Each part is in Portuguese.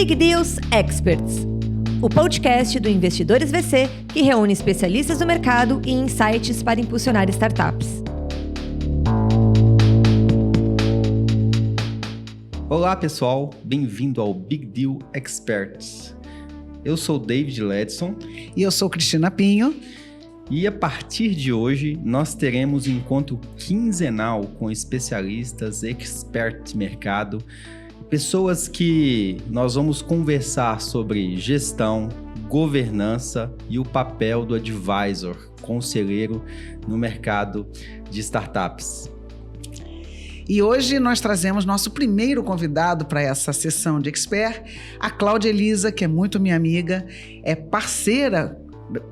Big Deals Experts, o podcast do Investidores VC que reúne especialistas do mercado e insights para impulsionar startups. Olá pessoal, bem-vindo ao Big Deal Experts. Eu sou David Ledson. E eu sou Cristina Pinho. E a partir de hoje, nós teremos um encontro quinzenal com especialistas, experts de mercado, pessoas que nós vamos conversar sobre gestão, governança e o papel do advisor, conselheiro no mercado de startups. E hoje nós trazemos nosso primeiro convidado para essa sessão de expert, a Cláudia Elisa, que é muito minha amiga, é parceira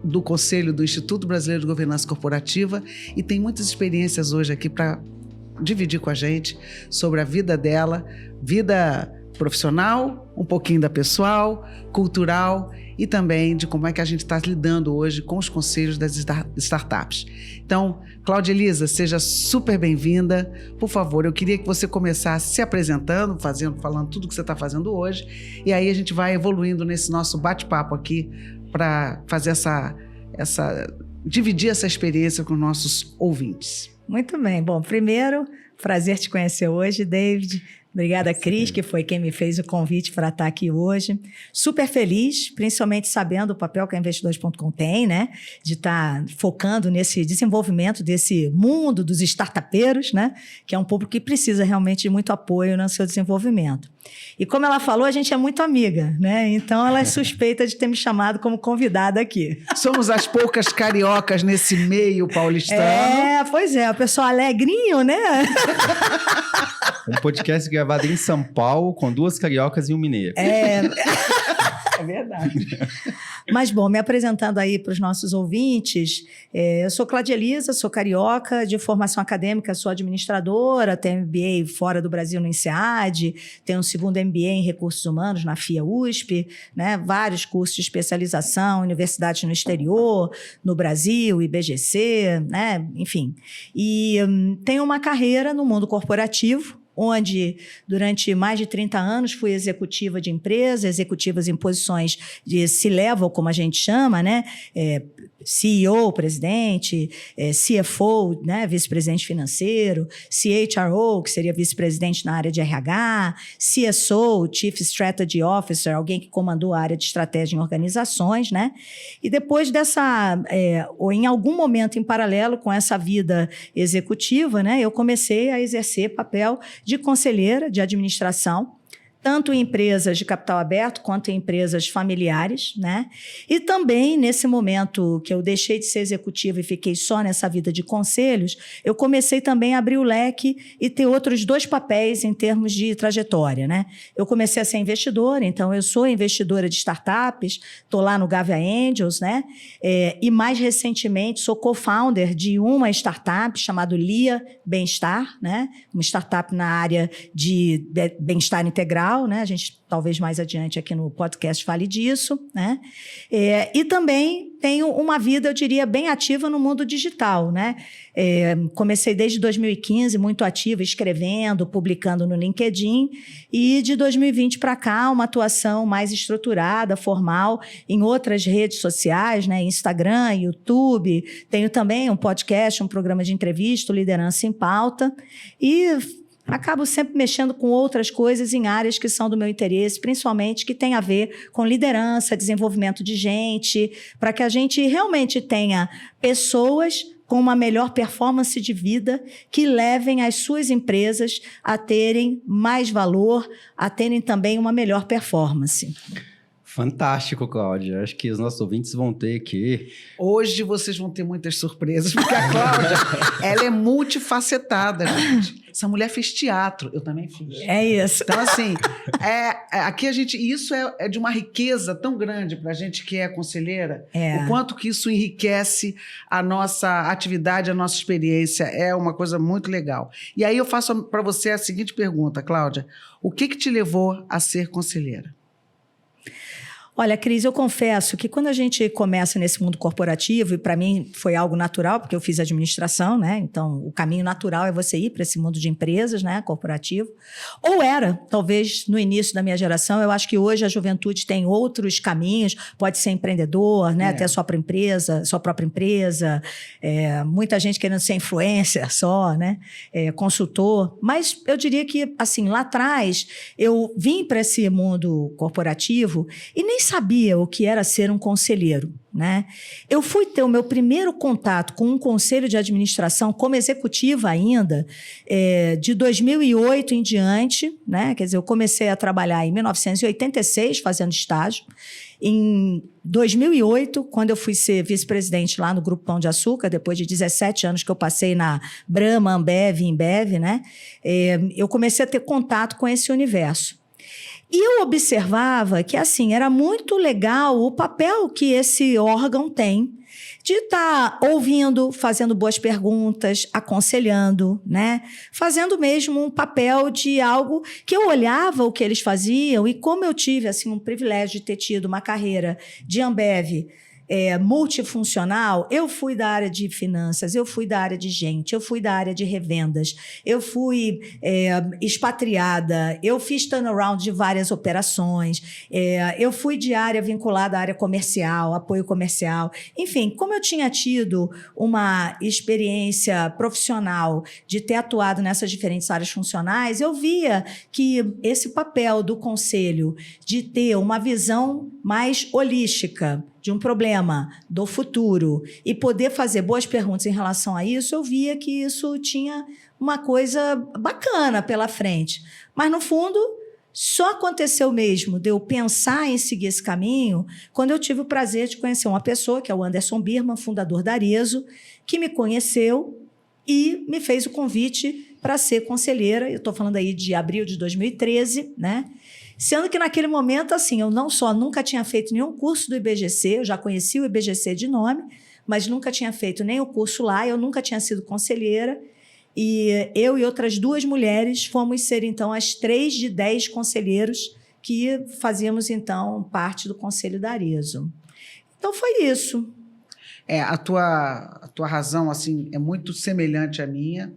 do Conselho do Instituto Brasileiro de Governança Corporativa e tem muitas experiências hoje aqui para dividir com a gente sobre a vida dela, vida profissional, um pouquinho da pessoal, cultural e também de como é que a gente está lidando hoje com os conselhos das startups. Então, Cláudia Elisa, seja super bem-vinda. Por favor, eu queria que você começasse se apresentando, falando tudo que você está fazendo hoje, e aí a gente vai evoluindo nesse nosso bate-papo aqui para fazer dividir essa experiência com nossos ouvintes. Muito bem. Bom, primeiro, prazer te conhecer hoje, David. Obrigada, Cris, que foi quem me fez o convite para estar aqui hoje. Super feliz, principalmente sabendo o papel que a Investidores.com tem, né? De estar focando nesse desenvolvimento desse mundo dos startupeiros, né? Que é um público que precisa realmente de muito apoio no seu desenvolvimento. E como ela falou, a gente é muito amiga, né? Então ela é suspeita de ter me chamado como convidada aqui. Somos as poucas cariocas nesse meio paulistano. Pois é, o pessoal alegrinho, né? Um podcast gravado em São Paulo com 2 cariocas e um mineiro. É verdade. Mas, bom, me apresentando aí para os nossos ouvintes, eu sou Cláudia Elisa, sou carioca, de formação acadêmica, sou administradora, tenho MBA fora do Brasil no INSEAD, tenho um segundo MBA em Recursos Humanos na FIA USP, né, vários cursos de especialização, universidades no exterior, no Brasil, IBGC, né, enfim. E tenho uma carreira no mundo corporativo, onde durante mais de 30 anos fui executiva de empresa, executivas em posições de C-level, como a gente chama, né? CEO, presidente, CFO, né? Vice-presidente financeiro, CHRO, que seria vice-presidente na área de RH, CSO, Chief Strategy Officer, alguém que comandou a área de estratégia em organizações, né? E depois ou em algum momento em paralelo com essa vida executiva, né? Eu comecei a exercer papel de conselheira de administração, tanto em empresas de capital aberto quanto em empresas familiares, né? E também, nesse momento que eu deixei de ser executiva e fiquei só nessa vida de conselhos, eu comecei também a abrir o leque e ter outros 2 papéis em termos de trajetória, né? Eu comecei a ser investidora, então eu sou investidora de startups, estou lá no Gavia Angels, né? E mais recentemente sou co-founder de uma startup chamada Lia Bem-Estar, né? Uma startup na área de bem-estar integral, né? A gente talvez mais adiante aqui no podcast fale disso, né? E também tenho uma vida, eu diria, bem ativa no mundo digital, né? Comecei desde 2015 muito ativa, escrevendo, publicando no LinkedIn, e de 2020 para cá uma atuação mais estruturada, formal, em outras redes sociais, né? Instagram, YouTube, tenho também um podcast, um programa de entrevista, Liderança em Pauta, e acabo sempre mexendo com outras coisas em áreas que são do meu interesse, principalmente que tem a ver com liderança, desenvolvimento de gente, para que a gente realmente tenha pessoas com uma melhor performance de vida que levem as suas empresas a terem mais valor, a terem também uma melhor performance. Fantástico, Cláudia. Acho que os nossos ouvintes vão ter aqui... Hoje vocês vão ter muitas surpresas, porque a Cláudia, ela é multifacetada, gente. Essa mulher fez teatro, eu também fiz. É isso. Então, assim, aqui isso é de uma riqueza tão grande para a gente que é conselheira, o quanto que isso enriquece a nossa atividade, a nossa experiência, é uma coisa muito legal. E aí eu faço para você a seguinte pergunta, Cláudia: o que te levou a ser conselheira? Olha, Cris, eu confesso que quando a gente começa nesse mundo corporativo, e para mim foi algo natural, porque eu fiz administração, né? Então, o caminho natural é você ir para esse mundo de empresas, né? Corporativo. Ou era, talvez, no início da minha geração. Eu acho que hoje a juventude tem outros caminhos. Pode ser empreendedor, né? Ter a sua própria empresa. Muita gente querendo ser influencer só, né? Consultor. Mas eu diria que, assim, lá atrás, eu vim para esse mundo corporativo e nem sabia o que era ser um conselheiro, né? Eu fui ter o meu primeiro contato com um conselho de administração como executiva ainda, de 2008 em diante, né? Quer dizer, eu comecei a trabalhar em 1986, fazendo estágio. Em 2008, quando eu fui ser vice-presidente lá no Grupo Pão de Açúcar, depois de 17 anos que eu passei na Brahma, Ambev e Embev, né? Eu comecei a ter contato com esse universo. E eu observava que, assim, era muito legal o papel que esse órgão tem de estar ouvindo, fazendo boas perguntas, aconselhando, né? Fazendo mesmo um papel de algo que eu olhava o que eles faziam e como eu tive, assim, um privilégio de ter tido uma carreira de Ambev multifuncional, eu fui da área de finanças, eu fui da área de gente, eu fui da área de revendas, eu fui expatriada, eu fiz turnaround de várias operações, eu fui de área vinculada à área comercial, apoio comercial. Enfim, como eu tinha tido uma experiência profissional de ter atuado nessas diferentes áreas funcionais, eu via que esse papel do conselho de ter uma visão mais holística de um problema, do futuro, e poder fazer boas perguntas em relação a isso, eu via que isso tinha uma coisa bacana pela frente. Mas, no fundo, só aconteceu mesmo de eu pensar em seguir esse caminho quando eu tive o prazer de conhecer uma pessoa, que é o Anderson Birman, fundador da Arezzo, que me conheceu e me fez o convite para ser conselheira. Eu estou falando aí de abril de 2013, né? Sendo que naquele momento, assim, eu não só nunca tinha feito nenhum curso do IBGC, eu já conhecia o IBGC de nome, mas nunca tinha feito nem o curso lá, eu nunca tinha sido conselheira. E eu e outras 2 mulheres fomos ser, então, as 3 de 10 conselheiros que fazíamos, então, parte do Conselho da Arezzo. Então, foi isso. A tua razão, assim, é muito semelhante à minha,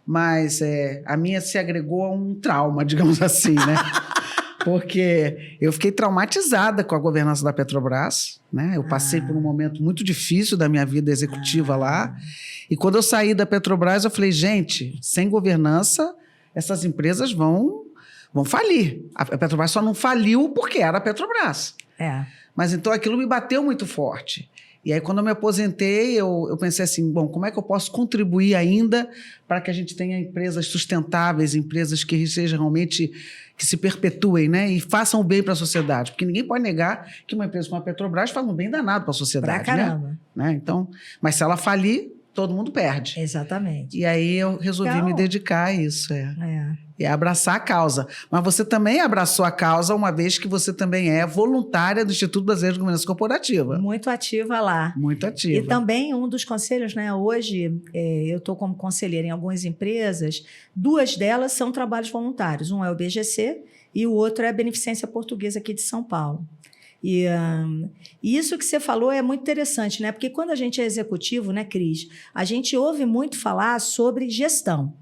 mas a minha se agregou a um trauma, digamos assim, né? Porque eu fiquei traumatizada com a governança da Petrobras, né? Eu passei por um momento muito difícil da minha vida executiva lá. E quando eu saí da Petrobras, eu falei, gente, sem governança, essas empresas vão falir. A Petrobras só não faliu porque era a Petrobras. Mas então aquilo me bateu muito forte. E aí, quando eu me aposentei, eu pensei assim, bom, como é que eu posso contribuir ainda para que a gente tenha empresas sustentáveis, empresas que sejam realmente, que se perpetuem, né? E façam o bem para a sociedade. Porque ninguém pode negar que uma empresa como a Petrobras faz um bem danado para a sociedade, pra caramba. né? Então, mas se ela falir, todo mundo perde. Exatamente. E aí eu resolvi me dedicar a isso, e abraçar a causa. Mas você também abraçou a causa, uma vez que você também é voluntária do Instituto Brasileiro de Governança Corporativa. Muito ativa lá. Muito ativa. E também um dos conselhos, né? Hoje, eu estou como conselheira em algumas empresas, 2 delas são trabalhos voluntários. Um é o BGC e o outro é a Beneficência Portuguesa aqui de São Paulo. E isso que você falou é muito interessante, né? Porque quando a gente é executivo, né, Cris, a gente ouve muito falar sobre gestão.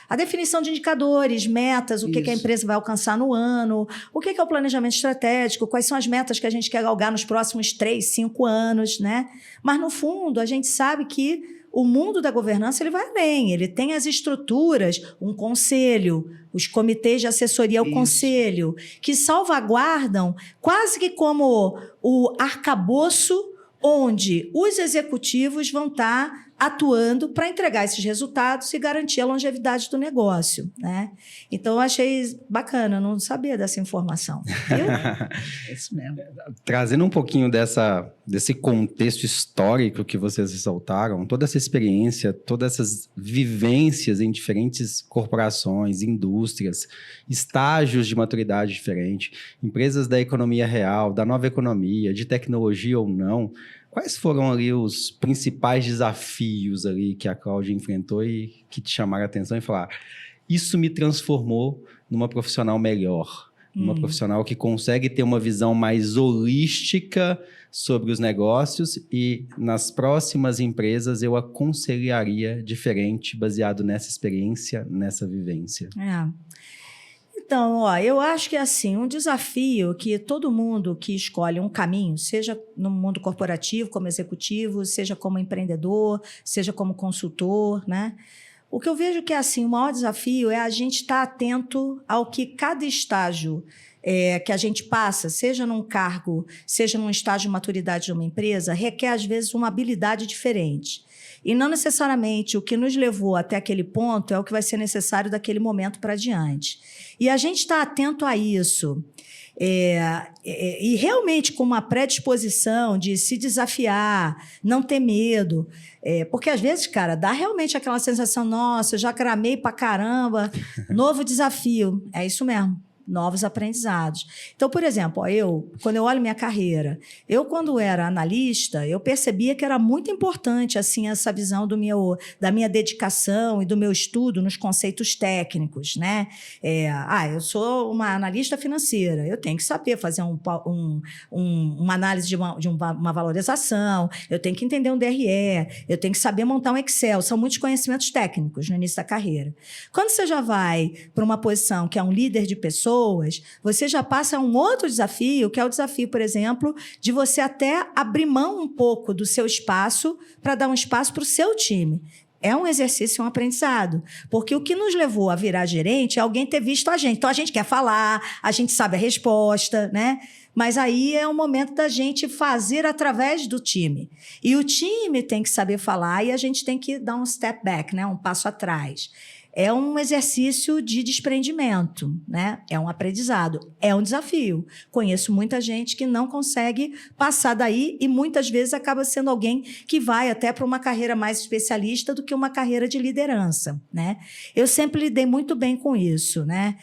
A definição de indicadores, metas, o que a empresa vai alcançar no ano, o que é o planejamento estratégico, quais são as metas que a gente quer galgar nos próximos 3, 5 anos, né? Mas, no fundo, a gente sabe que o mundo da governança ele vai além, ele tem as estruturas, um conselho, os comitês de assessoria ao conselho, que salvaguardam quase que como o arcabouço onde os executivos vão estar atuando para entregar esses resultados e garantir a longevidade do negócio, né? Então, eu achei bacana, eu não sabia dessa informação. É isso mesmo. Trazendo um pouquinho desse contexto histórico que vocês ressaltaram, toda essa experiência, todas essas vivências em diferentes corporações, indústrias, estágios de maturidade diferente, empresas da economia real, da nova economia, de tecnologia ou não, quais foram ali os principais desafios ali que a Cláudia enfrentou e que te chamaram a atenção e falaram, isso me transformou numa profissional melhor, Uma profissional que consegue ter uma visão mais holística sobre os negócios e nas próximas empresas eu aconselharia diferente, baseado nessa experiência, nessa vivência. Então, ó, eu acho que assim, um desafio que todo mundo que escolhe um caminho, seja no mundo corporativo, como executivo, seja como empreendedor, seja como consultor, né? O que eu vejo que é assim, o maior desafio é a gente estar atento ao que cada estágio que a gente passa, seja num cargo, seja num estágio de maturidade de uma empresa, requer, às vezes, uma habilidade diferente. E não necessariamente o que nos levou até aquele ponto é o que vai ser necessário daquele momento para diante. E a gente está atento a isso. E realmente com uma predisposição de se desafiar, não ter medo. Porque às vezes, cara, dá realmente aquela sensação, nossa, eu já cramei pra caramba, novo desafio. É isso mesmo. Novos aprendizados. Então, por exemplo, quando eu olho minha carreira, quando era analista, eu percebia que era muito importante assim, essa visão da minha dedicação e do meu estudo nos conceitos técnicos, né? Eu sou uma analista financeira, eu tenho que saber fazer uma análise de uma valorização, eu tenho que entender um DRE, eu tenho que saber montar um Excel, são muitos conhecimentos técnicos no início da carreira. Quando você já vai para uma posição que é um líder de pessoas, você já passa um outro desafio, que é o desafio, por exemplo, de você até abrir mão um pouco do seu espaço para dar um espaço para o seu time. É um exercício, um aprendizado. Porque o que nos levou a virar gerente é alguém ter visto a gente. Então, a gente quer falar, a gente sabe a resposta, né? Mas aí é o momento da gente fazer através do time. E o time tem que saber falar e a gente tem que dar um step back, né? Um passo atrás. É um exercício de desprendimento, né? É um aprendizado, é um desafio. Conheço muita gente que não consegue passar daí e muitas vezes acaba sendo alguém que vai até para uma carreira mais especialista do que uma carreira de liderança, né? Eu sempre lidei muito bem com isso, né?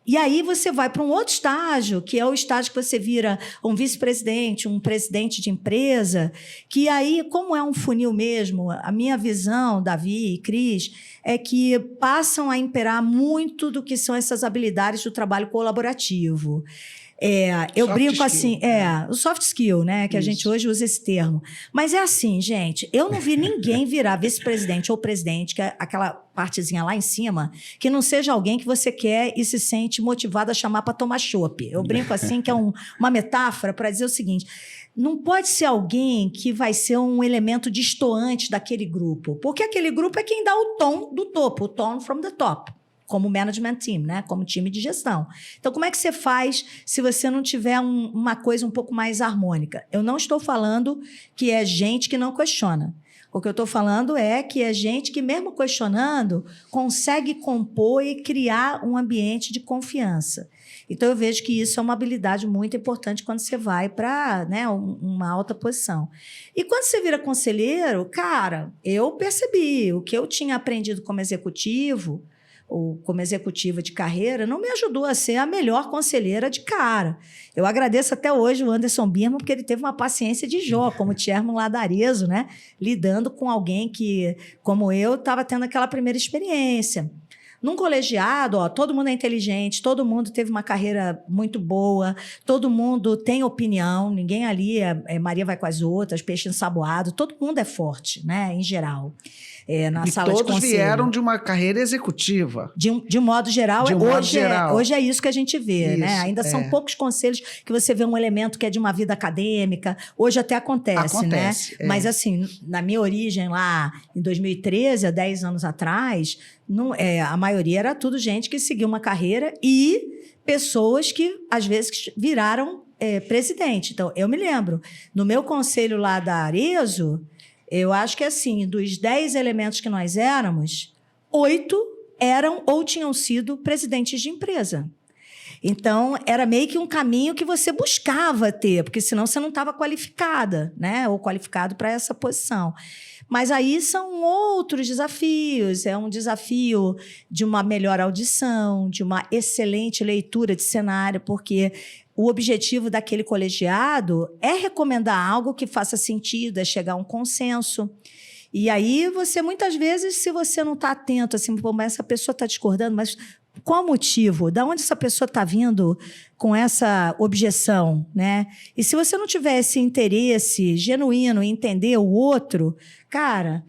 E aí você vai para um outro estágio, que é o estágio que você vira um vice-presidente, um presidente de empresa, que aí, como é um funil mesmo, a minha visão, Davi e Cris, é que passam a imperar muito do que são essas habilidades do trabalho colaborativo. Eu soft brinco skill, assim, o soft skill, né? Que a gente hoje usa esse termo. Mas é assim, gente, eu não vi ninguém virar vice-presidente ou presidente, que é aquela partezinha lá em cima, que não seja alguém que você quer e se sente motivado a chamar para tomar chopp. Eu brinco assim, que é uma metáfora para dizer o seguinte: não pode ser alguém que vai ser um elemento destoante daquele grupo, porque aquele grupo é quem dá o tom do topo, o tone from the top. Como management team, né? Como time de gestão. Então, como é que você faz se você não tiver uma coisa um pouco mais harmônica? Eu não estou falando que é gente que não questiona. O que eu estou falando é que é gente que, mesmo questionando, consegue compor e criar um ambiente de confiança. Então, eu vejo que isso é uma habilidade muito importante quando você vai para, né, uma alta posição. E quando você vira conselheiro, cara, eu percebi o que eu tinha aprendido como executivo, ou como executiva de carreira, não me ajudou a ser a melhor conselheira de cara. Eu agradeço até hoje o Anderson Birman, porque ele teve uma paciência de Jó, como chairman lá da Arezzo, né? Lidando com alguém que, como eu, estava tendo aquela primeira experiência. Num colegiado, todo mundo é inteligente, todo mundo teve uma carreira muito boa, todo mundo tem opinião, ninguém ali Maria vai com as outras, peixe ensaboado, todo mundo é forte, né? Em geral. Na sala de conselho. Todos vieram de uma carreira executiva. De um modo geral, hoje é isso que a gente vê, isso, né? Ainda são poucos conselhos que você vê um elemento que é de uma vida acadêmica. Hoje até acontece, né? Mas assim, na minha origem lá, em 2013, há 10 anos atrás, a maioria era tudo gente que seguiu uma carreira e pessoas que, às vezes, viraram presidente. Então, eu me lembro, no meu conselho lá da Arezzo, eu acho que, assim, dos 10 elementos que nós éramos, 8 eram ou tinham sido presidentes de empresa. Então, era meio que um caminho que você buscava ter, porque senão você não estava qualificada, né? Ou qualificado para essa posição. Mas aí são outros desafios. É um desafio de uma melhor audição, de uma excelente leitura de cenário, porque o objetivo daquele colegiado é recomendar algo que faça sentido, é chegar a um consenso. E aí você, muitas vezes, se você não está atento, assim, pô, mas essa pessoa está discordando, mas Qual o motivo? Da onde essa pessoa está vindo com essa objeção, né? E se você não tiver esse interesse genuíno em entender o outro, cara,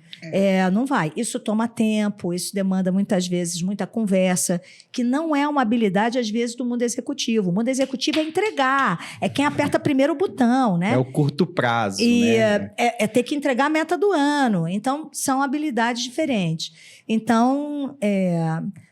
não vai. Isso toma tempo, isso demanda muitas vezes muita conversa, que não é uma habilidade, às vezes, do mundo executivo. O mundo executivo é entregar, é quem aperta primeiro o botão, né? É o curto prazo, E né? é ter que entregar a meta do ano. Então, são habilidades diferentes. Então,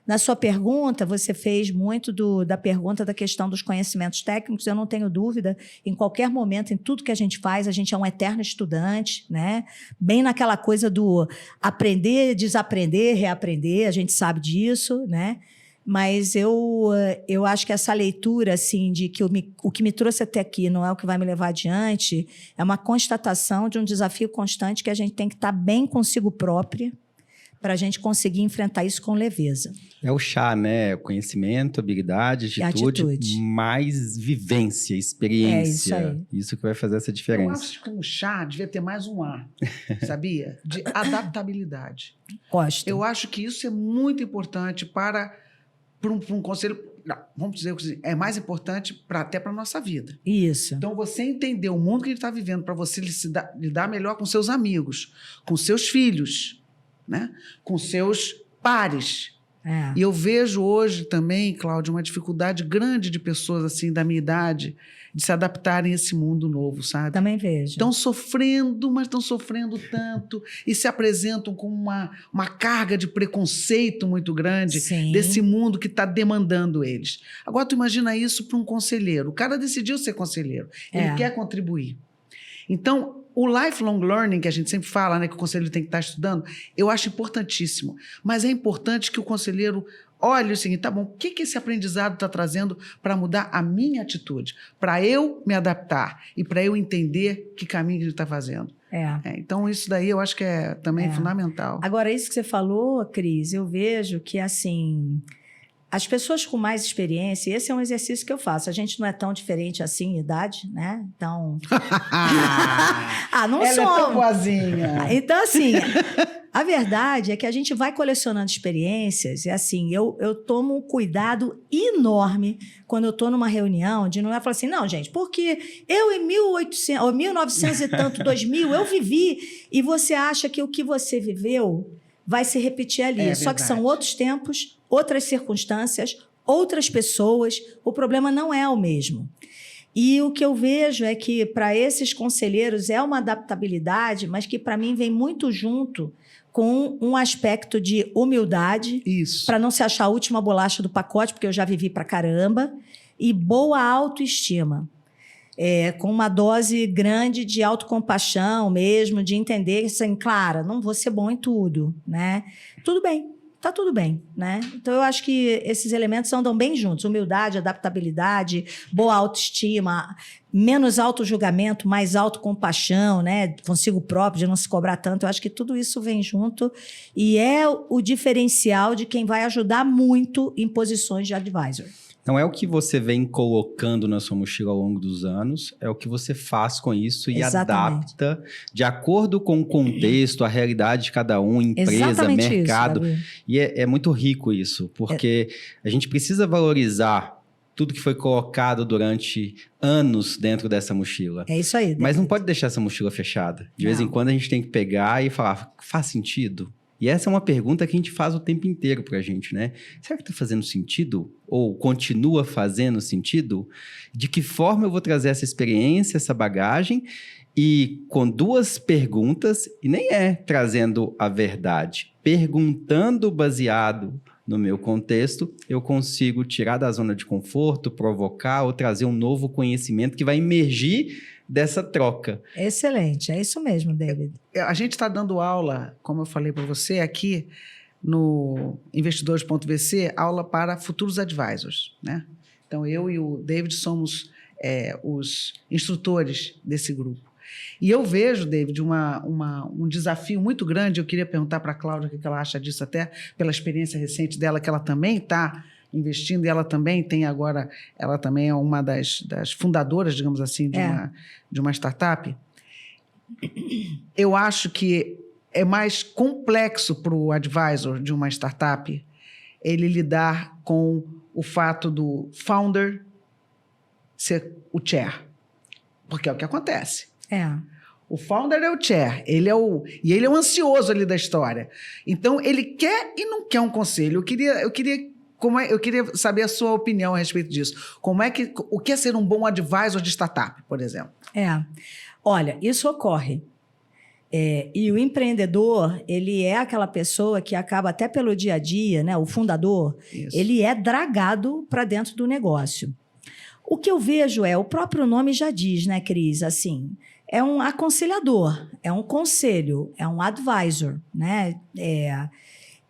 na sua pergunta, você fez muito da pergunta da questão dos conhecimentos técnicos. Eu não tenho dúvida, em qualquer momento, em tudo que a gente faz, a gente é um eterno estudante, né? Bem naquela coisa do aprender, desaprender, reaprender, a gente sabe disso, né? Mas eu acho que essa leitura, assim, de que o que me trouxe até aqui não é o que vai me levar adiante, é uma constatação de um desafio constante que a gente tem que estar bem consigo própria para a gente conseguir enfrentar isso com leveza. É o chá, né? Conhecimento, habilidade, atitude, mais vivência, experiência. É isso aí. Isso que vai fazer essa Eu diferença. acho que o chá devia ter mais um A, sabia? De adaptabilidade. Gosto. Eu acho que isso é muito importante para um conselho. Não, vamos dizer que é mais importante até para a nossa vida. Isso. Então, você entender o mundo que ele está vivendo, para você lidar melhor com seus amigos, com seus filhos, né? Com seus pares. E eu vejo hoje também, Cláudia, uma dificuldade grande de pessoas assim da minha idade de se adaptarem a esse mundo novo, sabe? Também vejo. Estão sofrendo, mas estão sofrendo tanto e se apresentam com uma carga de preconceito muito grande Sim. desse mundo que está demandando eles. Agora, tu imagina isso para um conselheiro. O cara decidiu ser conselheiro. Ele quer contribuir. Então, o lifelong learning, que a gente sempre fala, né, que o conselheiro tem que estar estudando, eu acho importantíssimo. Mas é importante que o conselheiro olhe o seguinte, tá bom, o que esse aprendizado está trazendo para mudar a minha atitude? Para eu me adaptar e para eu entender que caminho ele está fazendo. Então, isso daí eu acho que é também fundamental. Agora, isso que você falou, Cris, eu vejo que, assim, as pessoas com mais experiência, esse é um exercício que eu faço. A gente não é tão diferente assim em idade, né? Então... não Ela somos. é tão boazinha. Então, assim, a verdade é que a gente vai colecionando experiências e, assim, eu tomo um cuidado enorme quando eu estou numa reunião de não é falar assim, não, gente, porque eu em 1800, ou 1900 e tanto, 2000, eu vivi e você acha que o que você viveu vai se repetir ali. Só que são outros tempos, outras circunstâncias, outras pessoas, o problema não é o mesmo. E o que eu vejo é que, para esses conselheiros, é uma adaptabilidade, mas que, para mim, vem muito junto com um aspecto de humildade, para não se achar a última bolacha do pacote, porque eu já vivi pra caramba, e boa autoestima. Com uma dose grande de autocompaixão mesmo, de entender, assim, claro, não vou ser bom em tudo, né? Tudo bem. Tá tudo bem, né? Então, eu acho que esses elementos andam bem juntos. Humildade, adaptabilidade, boa autoestima, menos autojulgamento, mais autocompaixão, né? Consigo próprio, de não se cobrar tanto. Eu acho que tudo isso vem junto e é o diferencial de quem vai ajudar muito em posições de advisor. Não é o que você vem colocando na sua mochila ao longo dos anos, é o que você faz com isso e adapta de acordo com o contexto, a realidade de cada um, empresa, mercado. Isso, e é muito rico isso, porque a gente precisa valorizar tudo que foi colocado durante anos dentro dessa mochila. É isso aí. David. Mas não pode deixar essa mochila fechada. De vez em quando a gente tem que pegar e falar, faz sentido? E essa é uma pergunta que a gente faz o tempo inteiro pra gente, né? Será que tá fazendo sentido? Ou continua fazendo sentido? De que forma eu vou trazer essa experiência, essa bagagem? E com duas perguntas, e nem é trazendo a verdade, perguntando baseado no meu contexto, eu consigo tirar da zona de conforto, provocar ou trazer um novo conhecimento que vai emergir dessa troca. Excelente, é isso mesmo, David. A gente está dando aula, como eu falei para você, aqui no investidores.vc, aula para futuros advisors, né? Então, eu e o David somos os instrutores desse grupo. E eu vejo, David, um desafio muito grande. Eu queria perguntar para a Cláudia o que ela acha disso, até pela experiência recente dela, que ela também está investindo, e ela também tem agora, ela também é uma das fundadoras, digamos assim, de uma startup. Eu acho que é mais complexo para o advisor de uma startup ele lidar com o fato do founder ser o chair. Porque é o que acontece. O founder é o chair, ele é o ansioso ali da história. Então, ele quer e não quer um conselho. Eu queria saber a sua opinião a respeito disso. O que é ser um bom advisor de startup, por exemplo? Olha, isso ocorre. E o empreendedor, ele é aquela pessoa que acaba até pelo dia a dia, né? O fundador, Isso. ele é dragado para dentro do negócio. O que eu vejo o próprio nome já diz, né, Cris? Assim, é um aconselhador, é um conselho, é um advisor, né?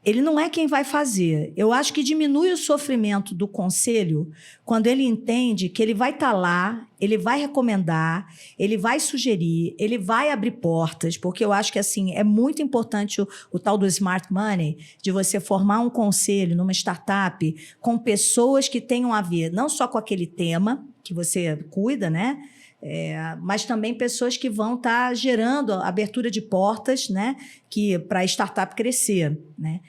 Ele não é quem vai fazer. Eu acho que diminui o sofrimento do conselho quando ele entende que ele vai estar lá, ele vai recomendar, ele vai sugerir, ele vai abrir portas, porque eu acho que assim é muito importante o tal do smart money, de você formar um conselho numa startup com pessoas que tenham a ver não só com aquele tema que você cuida, né? Mas também pessoas que vão estar gerando a abertura de portas, né, para a startup crescer, né?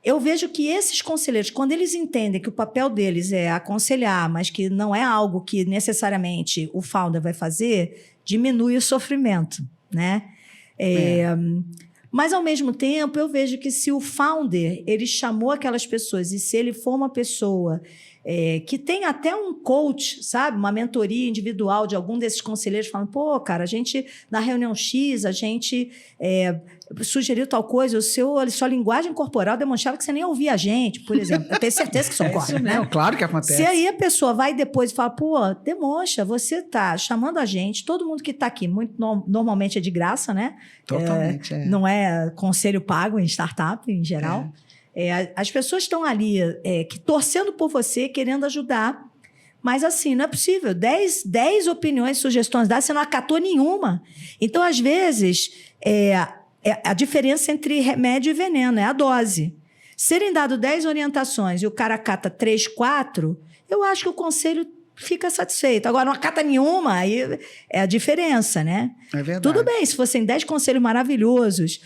Eu vejo que esses conselheiros, quando eles entendem que o papel deles é aconselhar, mas que não é algo que necessariamente o founder vai fazer, diminui o sofrimento, né? Mas, ao mesmo tempo, eu vejo que se o founder ele chamou aquelas pessoas e se ele for uma pessoa que tem até um coach, sabe? Uma mentoria individual de algum desses conselheiros falando, pô, cara, a gente, na reunião X, a gente sugeriu tal coisa, sua linguagem corporal demonstrava que você nem ouvia a gente, por exemplo. Eu tenho certeza que isso ocorre, isso né? mesmo, claro que acontece. Se aí a pessoa vai depois e fala, pô, demonstra, você está chamando a gente, todo mundo que está aqui, normalmente é de graça, né? Totalmente, Não é conselho pago em startup, em geral. As pessoas estão ali torcendo por você, querendo ajudar, mas assim, não é possível. 10 opiniões, sugestões dadas, você não acatou nenhuma. Então, às vezes, a diferença entre remédio e veneno é a dose. Serem dadas 10 orientações e o cara acata 3, 4, eu acho que o conselho fica satisfeito. Agora, não acata nenhuma, aí é a diferença, né? É verdade. Tudo bem, se fossem 10 conselhos maravilhosos,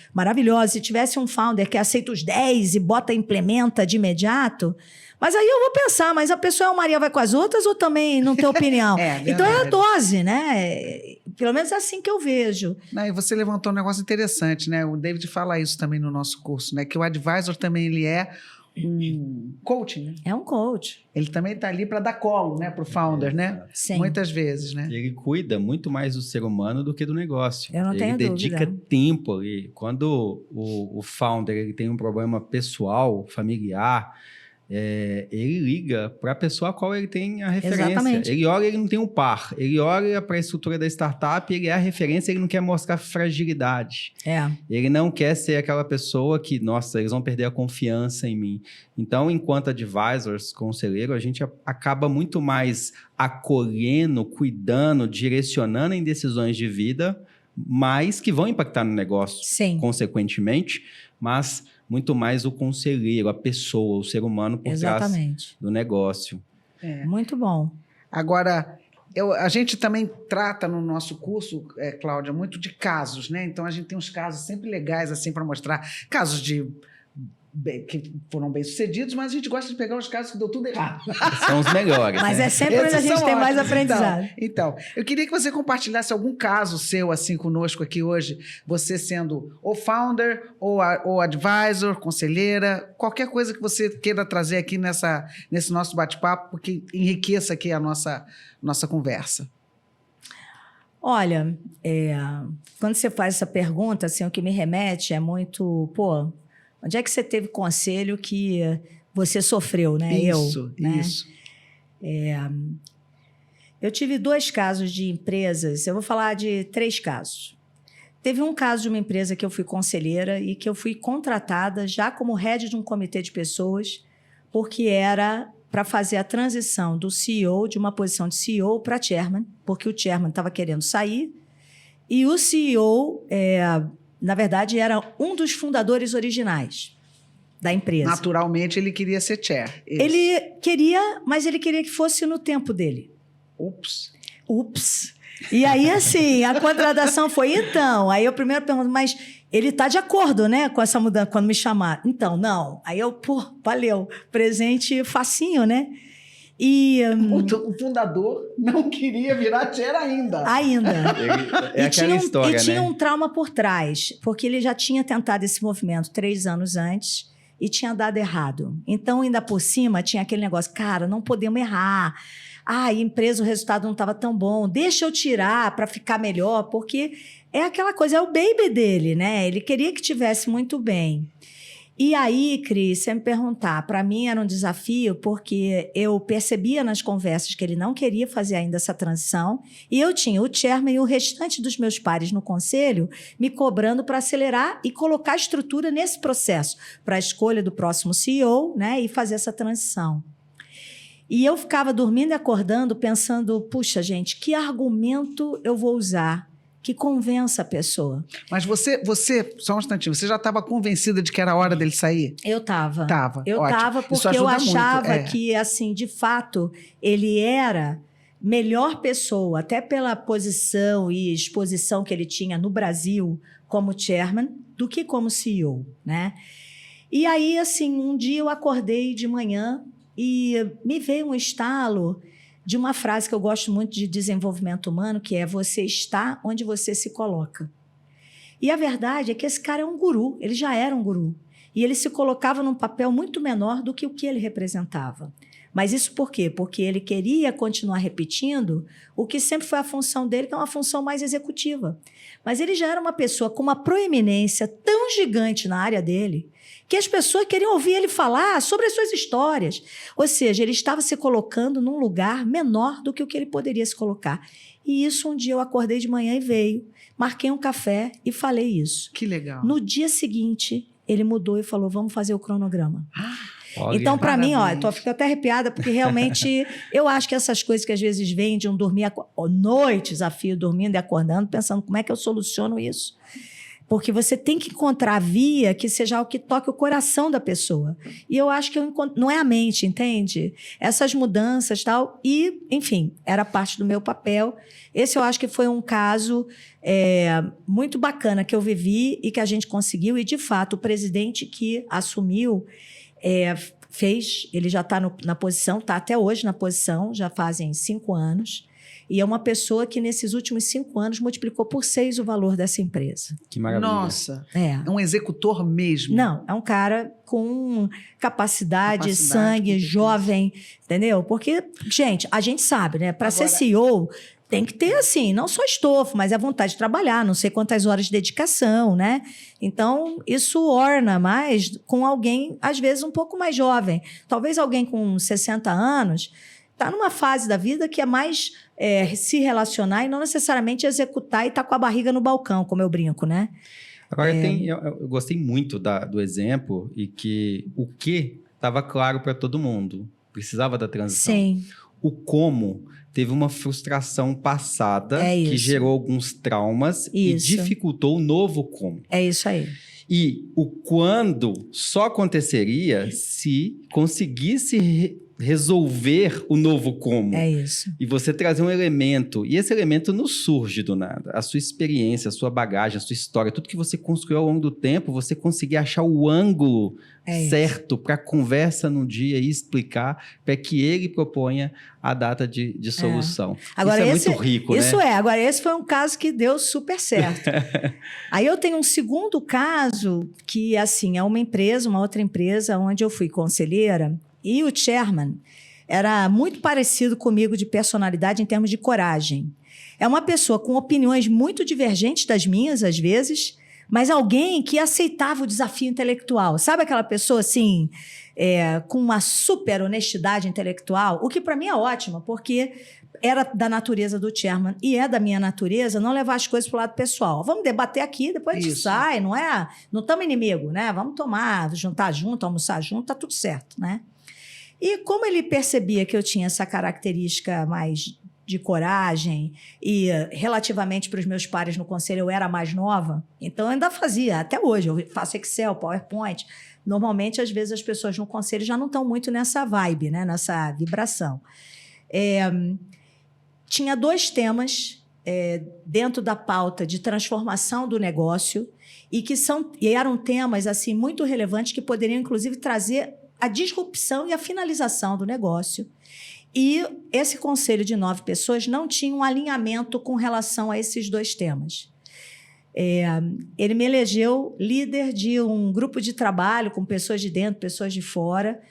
se tivesse um founder que aceita os 10 e implementa de imediato, mas aí eu vou pensar, mas a pessoa Maria vai com as outras ou também não tem opinião? Então é a dose, né? Pelo menos é assim que eu vejo. E você levantou um negócio interessante, né? O David fala isso também no nosso curso, né? Que o advisor também ele é um coaching, né? É um coach. Ele também está ali para dar colo, né, para o founder, né? Sim. Muitas vezes, né? Ele cuida muito mais do ser humano do que do negócio. Eu não tenho dúvida. Ele dedica tempo ali. Quando o founder ele tem um problema pessoal, familiar, ele liga para a pessoa a qual ele tem a referência. Exatamente. Ele olha, ele não tem um par. Ele olha para a estrutura da startup, ele é a referência, ele não quer mostrar fragilidade. Ele não quer ser aquela pessoa que, nossa, eles vão perder a confiança em mim. Então, enquanto advisors, conselheiro, a gente acaba muito mais acolhendo, cuidando, direcionando em decisões de vida, mas que vão impactar no negócio, consequentemente, mas muito mais o conselheiro, a pessoa, o ser humano por trás do negócio. Muito bom. Agora, a gente também trata no nosso curso, Cláudia, muito de casos, né? Então, a gente tem uns casos sempre legais assim para mostrar. Casos que foram bem-sucedidos, mas a gente gosta de pegar os casos que deu tudo errado. São os melhores. Mas é sempre onde a gente tem mais aprendizado. Então, eu queria que você compartilhasse algum caso seu assim conosco aqui hoje, você sendo o founder, ou advisor, conselheira, qualquer coisa que você queira trazer aqui nesse nosso bate-papo, porque enriqueça aqui a nossa conversa. Olha, quando você faz essa pergunta, assim, o que me remete é muito, onde é que você teve conselho que você sofreu, né? Isso. Eu tive 2 casos de empresas, eu vou falar de 3 casos. Teve um caso de uma empresa que eu fui conselheira e que eu fui contratada já como head de um comitê de pessoas, porque era para fazer a transição do CEO, de uma posição de CEO para chairman, porque o chairman estava querendo sair, e o CEO... na verdade, era um dos fundadores originais da empresa. Naturalmente, ele queria ser chair. Isso. Ele queria, mas ele queria que fosse no tempo dele. Ups. E aí, assim, a contratação foi, então, aí eu primeiro pergunto, mas ele está de acordo, né, com essa mudança, quando me chamar? Então, não. Aí eu, pô, valeu, presente facinho, né? E... O fundador não queria virar chair ainda. Ainda. É aquela história, né? E tinha um trauma por trás, porque ele já tinha tentado esse movimento 3 anos antes e tinha dado errado. Então, ainda por cima, tinha aquele negócio, cara, não podemos errar. Ah, empresa, o resultado não estava tão bom. Deixa eu tirar para ficar melhor, porque é aquela coisa, é o baby dele, né? Ele queria que tivesse muito bem. E aí, Cris, você me perguntar, para mim era um desafio, porque eu percebia nas conversas que ele não queria fazer ainda essa transição, e eu tinha o chairman e o restante dos meus pares no conselho me cobrando para acelerar e colocar estrutura nesse processo, para a escolha do próximo CEO, né, e fazer essa transição. E eu ficava dormindo e acordando pensando, puxa, gente, que argumento eu vou usar que convença a pessoa? Mas você, só um instantinho, você já estava convencida de que era a hora dele sair? Eu estava. Eu ótimo. estava porque eu achava que, assim, de fato, ele era melhor pessoa, até pela posição e exposição que ele tinha no Brasil como chairman, do que como CEO, né? E aí, assim, um dia eu acordei de manhã e me veio um estalo de uma frase que eu gosto muito de desenvolvimento humano, que é: você está onde você se coloca. E a verdade é que esse cara é um guru, ele já era um guru. E ele se colocava num papel muito menor do que o que ele representava. Mas isso por quê? Porque ele queria continuar repetindo o que sempre foi a função dele, que é uma função mais executiva. Mas ele já era uma pessoa com uma proeminência tão gigante na área dele, que as pessoas queriam ouvir ele falar sobre as suas histórias. Ou seja, ele estava se colocando num lugar menor do que o que ele poderia se colocar. E isso um dia eu acordei de manhã e veio, marquei um café e falei isso. Que legal. No dia seguinte, ele mudou e falou, vamos fazer o cronograma. Olha, então, para mim, parabéns. ó, fico até arrepiada, porque realmente eu acho que essas coisas que às vezes vêm de um dormir, noites a fio, dormindo e acordando, pensando como é que eu soluciono isso. Porque você tem que encontrar a via que seja o que toque o coração da pessoa. E eu acho que não é a mente, entende? Essas mudanças e tal. E, enfim, era parte do meu papel. Esse eu acho que foi um caso muito bacana que eu vivi e que a gente conseguiu. E, de fato, o presidente que assumiu fez. Ele já está na posição, está até hoje na posição, já fazem 5 anos. E é uma pessoa que, nesses últimos 5 anos, multiplicou por 6 o valor dessa empresa. Que maravilha. Nossa, é um executor mesmo. Não, é um cara com capacidade sangue, jovem, entendeu? Porque, gente, a gente sabe, né? Para ser CEO, tem que ter, assim, não só estofo, mas a vontade de trabalhar, não sei quantas horas de dedicação, né? Então, isso orna mais com alguém, às vezes, um pouco mais jovem. Talvez alguém com 60 anos está numa fase da vida que é mais se relacionar e não necessariamente executar e estar com a barriga no balcão, como eu brinco, né? Agora, eu gostei muito do exemplo e que o que estava claro para todo mundo. Precisava da transição. Sim. O como teve uma frustração passada que gerou alguns traumas e dificultou o novo como. É isso aí. E o quando só aconteceria se conseguisse resolver o novo como. É isso. E você trazer um elemento, e esse elemento não surge do nada. A sua experiência, a sua bagagem, a sua história, tudo que você construiu ao longo do tempo, você conseguir achar o ângulo certo para a conversa no dia e explicar para que ele proponha a data de solução. Agora, isso é muito rico, isso né? Agora, esse foi um caso que deu super certo. Aí eu tenho um segundo caso que, assim, é uma outra empresa, onde eu fui conselheira. E o chairman era muito parecido comigo de personalidade em termos de coragem. É uma pessoa com opiniões muito divergentes das minhas, às vezes, mas alguém que aceitava o desafio intelectual. Sabe aquela pessoa, assim, com uma super honestidade intelectual? O que, para mim, é ótimo, porque era da natureza do chairman e é da minha natureza não levar as coisas para o lado pessoal. Vamos debater aqui, depois a gente sai, não estamos inimigo, né? Vamos jantar junto, almoçar junto, tá tudo certo, né? E como ele percebia que eu tinha essa característica mais de coragem e, relativamente para os meus pares no conselho, eu era mais nova, então eu ainda fazia, até hoje, eu faço Excel, PowerPoint. Normalmente, às vezes, as pessoas no conselho já não estão muito nessa vibe, né? Nessa vibração. Tinha 2 temas dentro da pauta de transformação do negócio e eram temas assim muito relevantes que poderiam, inclusive, trazer a disrupção e a finalização do negócio. E esse conselho de 9 pessoas não tinha um alinhamento com relação a esses 2 temas. Ele me elegeu líder de um grupo de trabalho com pessoas de dentro, pessoas de fora.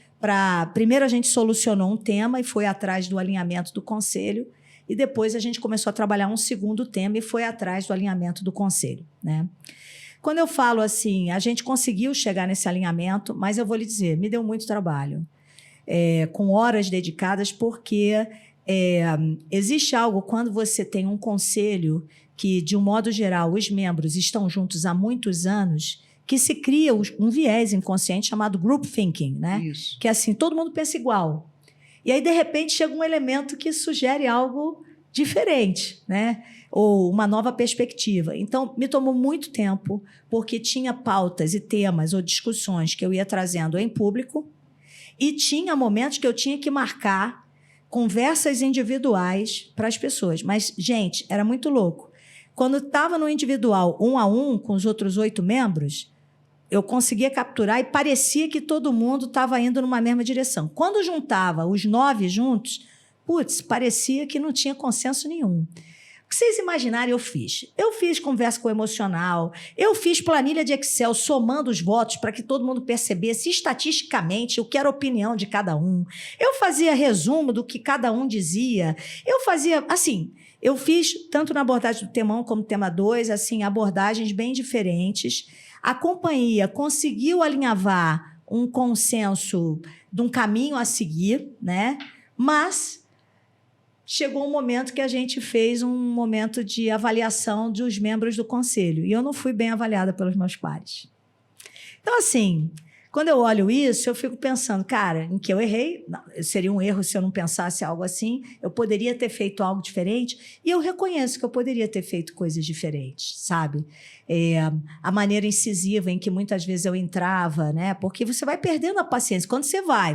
Primeiro, a gente solucionou um tema e foi atrás do alinhamento do conselho. E depois, a gente começou a trabalhar um segundo tema e foi atrás do alinhamento do conselho, né? Quando eu falo assim, a gente conseguiu chegar nesse alinhamento, mas eu vou lhe dizer, me deu muito trabalho. Com horas dedicadas, porque existe algo quando você tem um conselho que, de um modo geral, os membros estão juntos há muitos anos, que se cria um viés inconsciente chamado group thinking, né? Isso. Que é assim, todo mundo pensa igual. E aí, de repente, chega um elemento que sugere algo diferente, né? Ou uma nova perspectiva. Então, me tomou muito tempo, porque tinha pautas e temas ou discussões que eu ia trazendo em público, e tinha momentos que eu tinha que marcar conversas individuais para as pessoas. Mas, gente, era muito louco. Quando estava no individual, 1 a 1, com os outros 8 membros, eu conseguia capturar e parecia que todo mundo estava indo numa mesma direção. Quando juntava os 9 juntos, parecia que não tinha consenso nenhum. O que vocês imaginarem, eu fiz. Eu fiz conversa com o emocional, eu fiz planilha de Excel somando os votos para que todo mundo percebesse estatisticamente o que era a opinião de cada um. Eu fazia resumo do que cada um dizia. Eu fazia, assim, eu fiz, tanto na abordagem do tema 1 como tema 2, assim, abordagens bem diferentes. A companhia conseguiu alinhavar um consenso de um caminho a seguir, né? Mas chegou um momento que a gente fez um momento de avaliação dos membros do conselho. E eu não fui bem avaliada pelos meus pares. Então, assim, quando eu olho isso, eu fico pensando, cara, em que eu errei, não, seria um erro se eu não pensasse algo assim, eu poderia ter feito algo diferente, e eu reconheço que eu poderia ter feito coisas diferentes, sabe? A maneira incisiva em que muitas vezes eu entrava, né? Porque você vai perdendo a paciência. Quando você vai,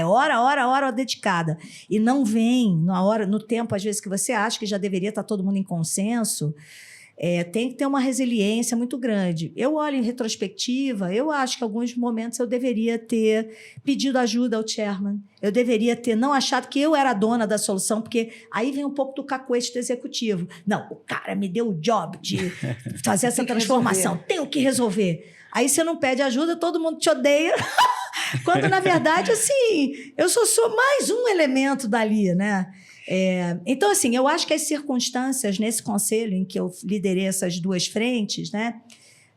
hora dedicada, e não vem no tempo, às vezes, que você acha que já deveria estar todo mundo em consenso, tem que ter uma resiliência muito grande. Eu olho em retrospectiva, eu acho que em alguns momentos eu deveria ter pedido ajuda ao chairman, eu deveria ter não achado que eu era a dona da solução, porque aí vem um pouco do cacuete do executivo. Não, o cara me deu o job de fazer essa transformação, tenho que resolver. Aí você não pede ajuda, todo mundo te odeia, quando na verdade, assim, eu só sou mais um elemento dali, né? Então, assim, eu acho que as circunstâncias nesse conselho em que eu liderei essas 2 frentes, né,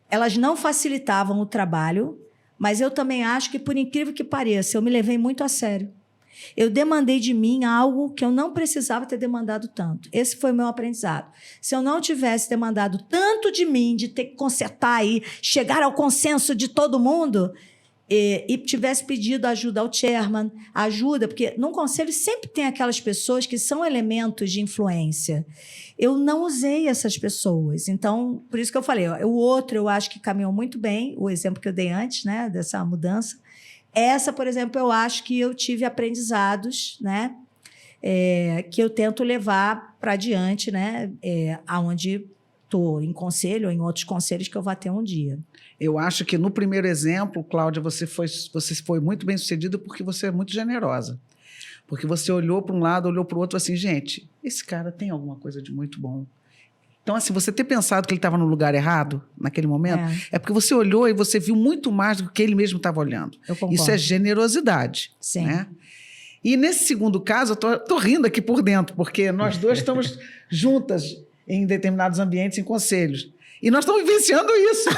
elas não facilitavam o trabalho, mas eu também acho que, por incrível que pareça, eu me levei muito a sério. Eu demandei de mim algo que eu não precisava ter demandado tanto. Esse foi o meu aprendizado. Se eu não tivesse demandado tanto de mim, de ter que consertar e chegar ao consenso de todo mundo, e tivesse pedido ajuda ao chairman, porque num conselho sempre tem aquelas pessoas que são elementos de influência. Eu não usei essas pessoas. Então, por isso que eu falei, o outro eu acho que caminhou muito bem, o exemplo que eu dei antes, né, dessa mudança. Essa, por exemplo, eu acho que eu tive aprendizados, né, que eu tento levar para adiante, né, aonde estou em conselho ou em outros conselhos que eu vou ter um dia. Eu acho que no primeiro exemplo, Cláudia, você foi muito bem sucedida porque você é muito generosa. Porque você olhou para um lado, olhou para o outro assim, gente, esse cara tem alguma coisa de muito bom. Então, assim, você ter pensado que ele estava no lugar errado naquele momento, é porque você olhou e você viu muito mais do que ele mesmo estava olhando. Eu concordo. Isso é generosidade. Sim. Né? E nesse segundo caso, eu tô rindo aqui por dentro, porque nós 2 estamos juntas em determinados ambientes, em conselhos. E nós estamos vivenciando isso.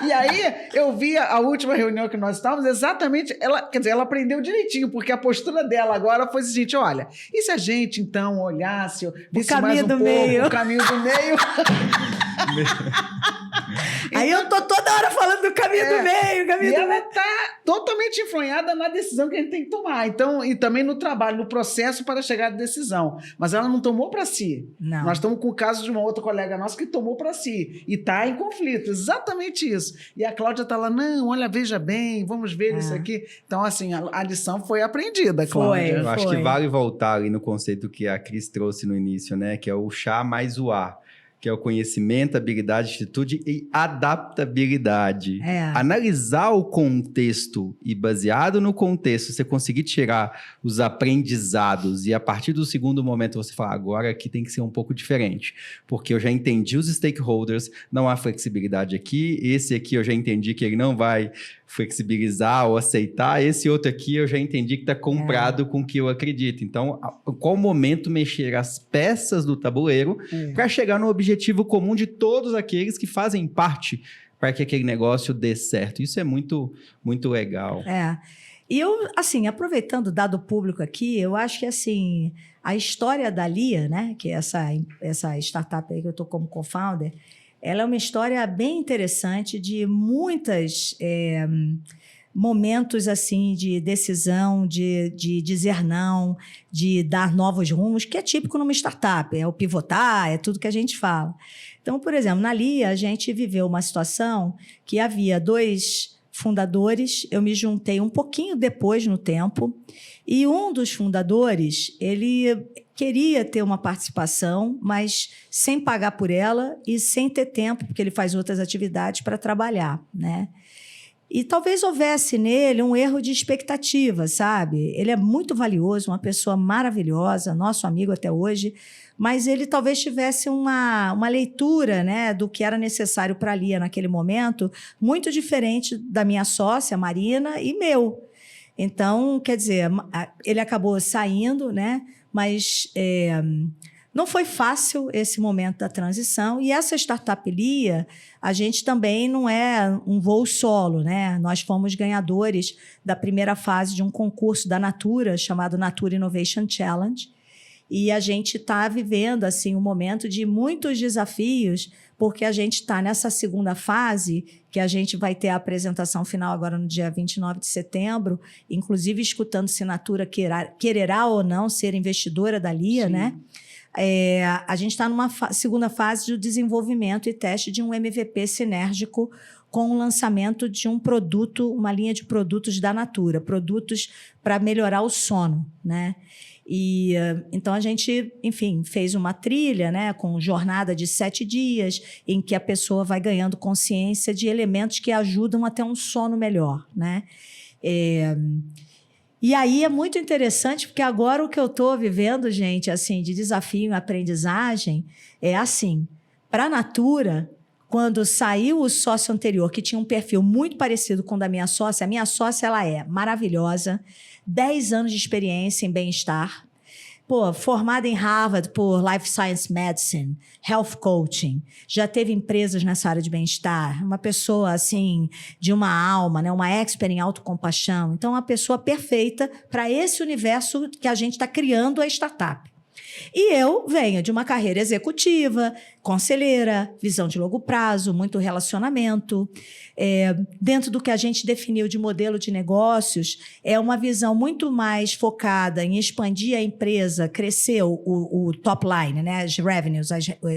E aí, eu vi a última reunião que nós estávamos, exatamente, ela aprendeu direitinho, porque a postura dela agora foi a seguinte, olha, e se a gente, então, olhasse, visse mais um pouco o caminho do meio? Aí eu tô toda hora falando do caminho do meio, caminho E do ela meio. está totalmente enfronhada na decisão que a gente tem que tomar. Então, e também no trabalho, no processo para chegar à decisão. Mas ela não tomou para si. Não. Nós estamos com o caso de uma outra colega nossa que tomou para si. E está em conflito. Exatamente isso. E a Cláudia está lá, não, olha, veja bem, vamos ver isso aqui. Então, assim, a lição foi aprendida, Cláudia. Eu acho que vale voltar ali no conceito que a Cris trouxe no início, né? Que é o chá mais o A. Que é o conhecimento, habilidade, atitude e adaptabilidade. Analisar o contexto e, baseado no contexto, você conseguir tirar os aprendizados e, a partir do segundo momento, você falar, agora aqui tem que ser um pouco diferente. Porque eu já entendi os stakeholders, não há flexibilidade aqui, esse aqui eu já entendi que ele não vai flexibilizar ou aceitar, esse outro aqui eu já entendi que está comprado com o que eu acredito. Então, qual momento mexer as peças do tabuleiro para chegar no objetivo comum de todos aqueles que fazem parte para que aquele negócio dê certo. Isso é muito, muito legal. E eu, assim, aproveitando o dado público aqui, eu acho que, assim, a história da Lia, né, que é essa startup aí que eu estou como co-founder, ela é uma história bem interessante de muitos momentos assim, de decisão, de dizer não, de dar novos rumos, que é típico numa startup, é o pivotar, é tudo que a gente fala. Então, por exemplo, na Lia, a gente viveu uma situação que havia 2 fundadores, eu me juntei um pouquinho depois no tempo, e um dos fundadores, ele queria ter uma participação, mas sem pagar por ela e sem ter tempo, porque ele faz outras atividades para trabalhar, né? E talvez houvesse nele um erro de expectativa, sabe? Ele é muito valioso, uma pessoa maravilhosa, nosso amigo até hoje, mas ele talvez tivesse uma leitura, né, do que era necessário para a Lia naquele momento, muito diferente da minha sócia, Marina, e meu. Então, quer dizer, ele acabou saindo, né? Mas não foi fácil esse momento da transição. E essa startup Lia, a gente também não é um voo solo, né? Nós fomos ganhadores da primeira fase de um concurso da Natura, chamado Natura Innovation Challenge. E a gente está vivendo assim, um momento de muitos desafios, porque a gente está nessa segunda fase, que a gente vai ter a apresentação final agora no dia 29 de setembro, inclusive escutando se Natura quererá ou não ser investidora da Lia, né? A gente está numa segunda fase de desenvolvimento e teste de um MVP sinérgico com o lançamento de um produto, uma linha de produtos da Natura, produtos para melhorar o sono, né? E então a gente, enfim, fez uma trilha, né, com jornada de 7 dias, em que a pessoa vai ganhando consciência de elementos que ajudam a ter um sono melhor, né? E aí é muito interessante, porque agora o que eu estou vivendo, gente, assim, de desafio e aprendizagem, é assim, para a Natura, quando saiu o sócio anterior, que tinha um perfil muito parecido com o da minha sócia, a minha sócia, ela é maravilhosa, 10 anos de experiência em bem-estar, formada em Harvard por Life Science Medicine, Health Coaching, já teve empresas nessa área de bem-estar, uma pessoa, assim, de uma alma, né, uma expert em autocompaixão. Então, uma pessoa perfeita para esse universo que a gente está criando a startup. E eu venho de uma carreira executiva, conselheira, visão de longo prazo, muito relacionamento. Dentro do que a gente definiu de modelo de negócios, é uma visão muito mais focada em expandir a empresa, crescer o top line, né, as revenues,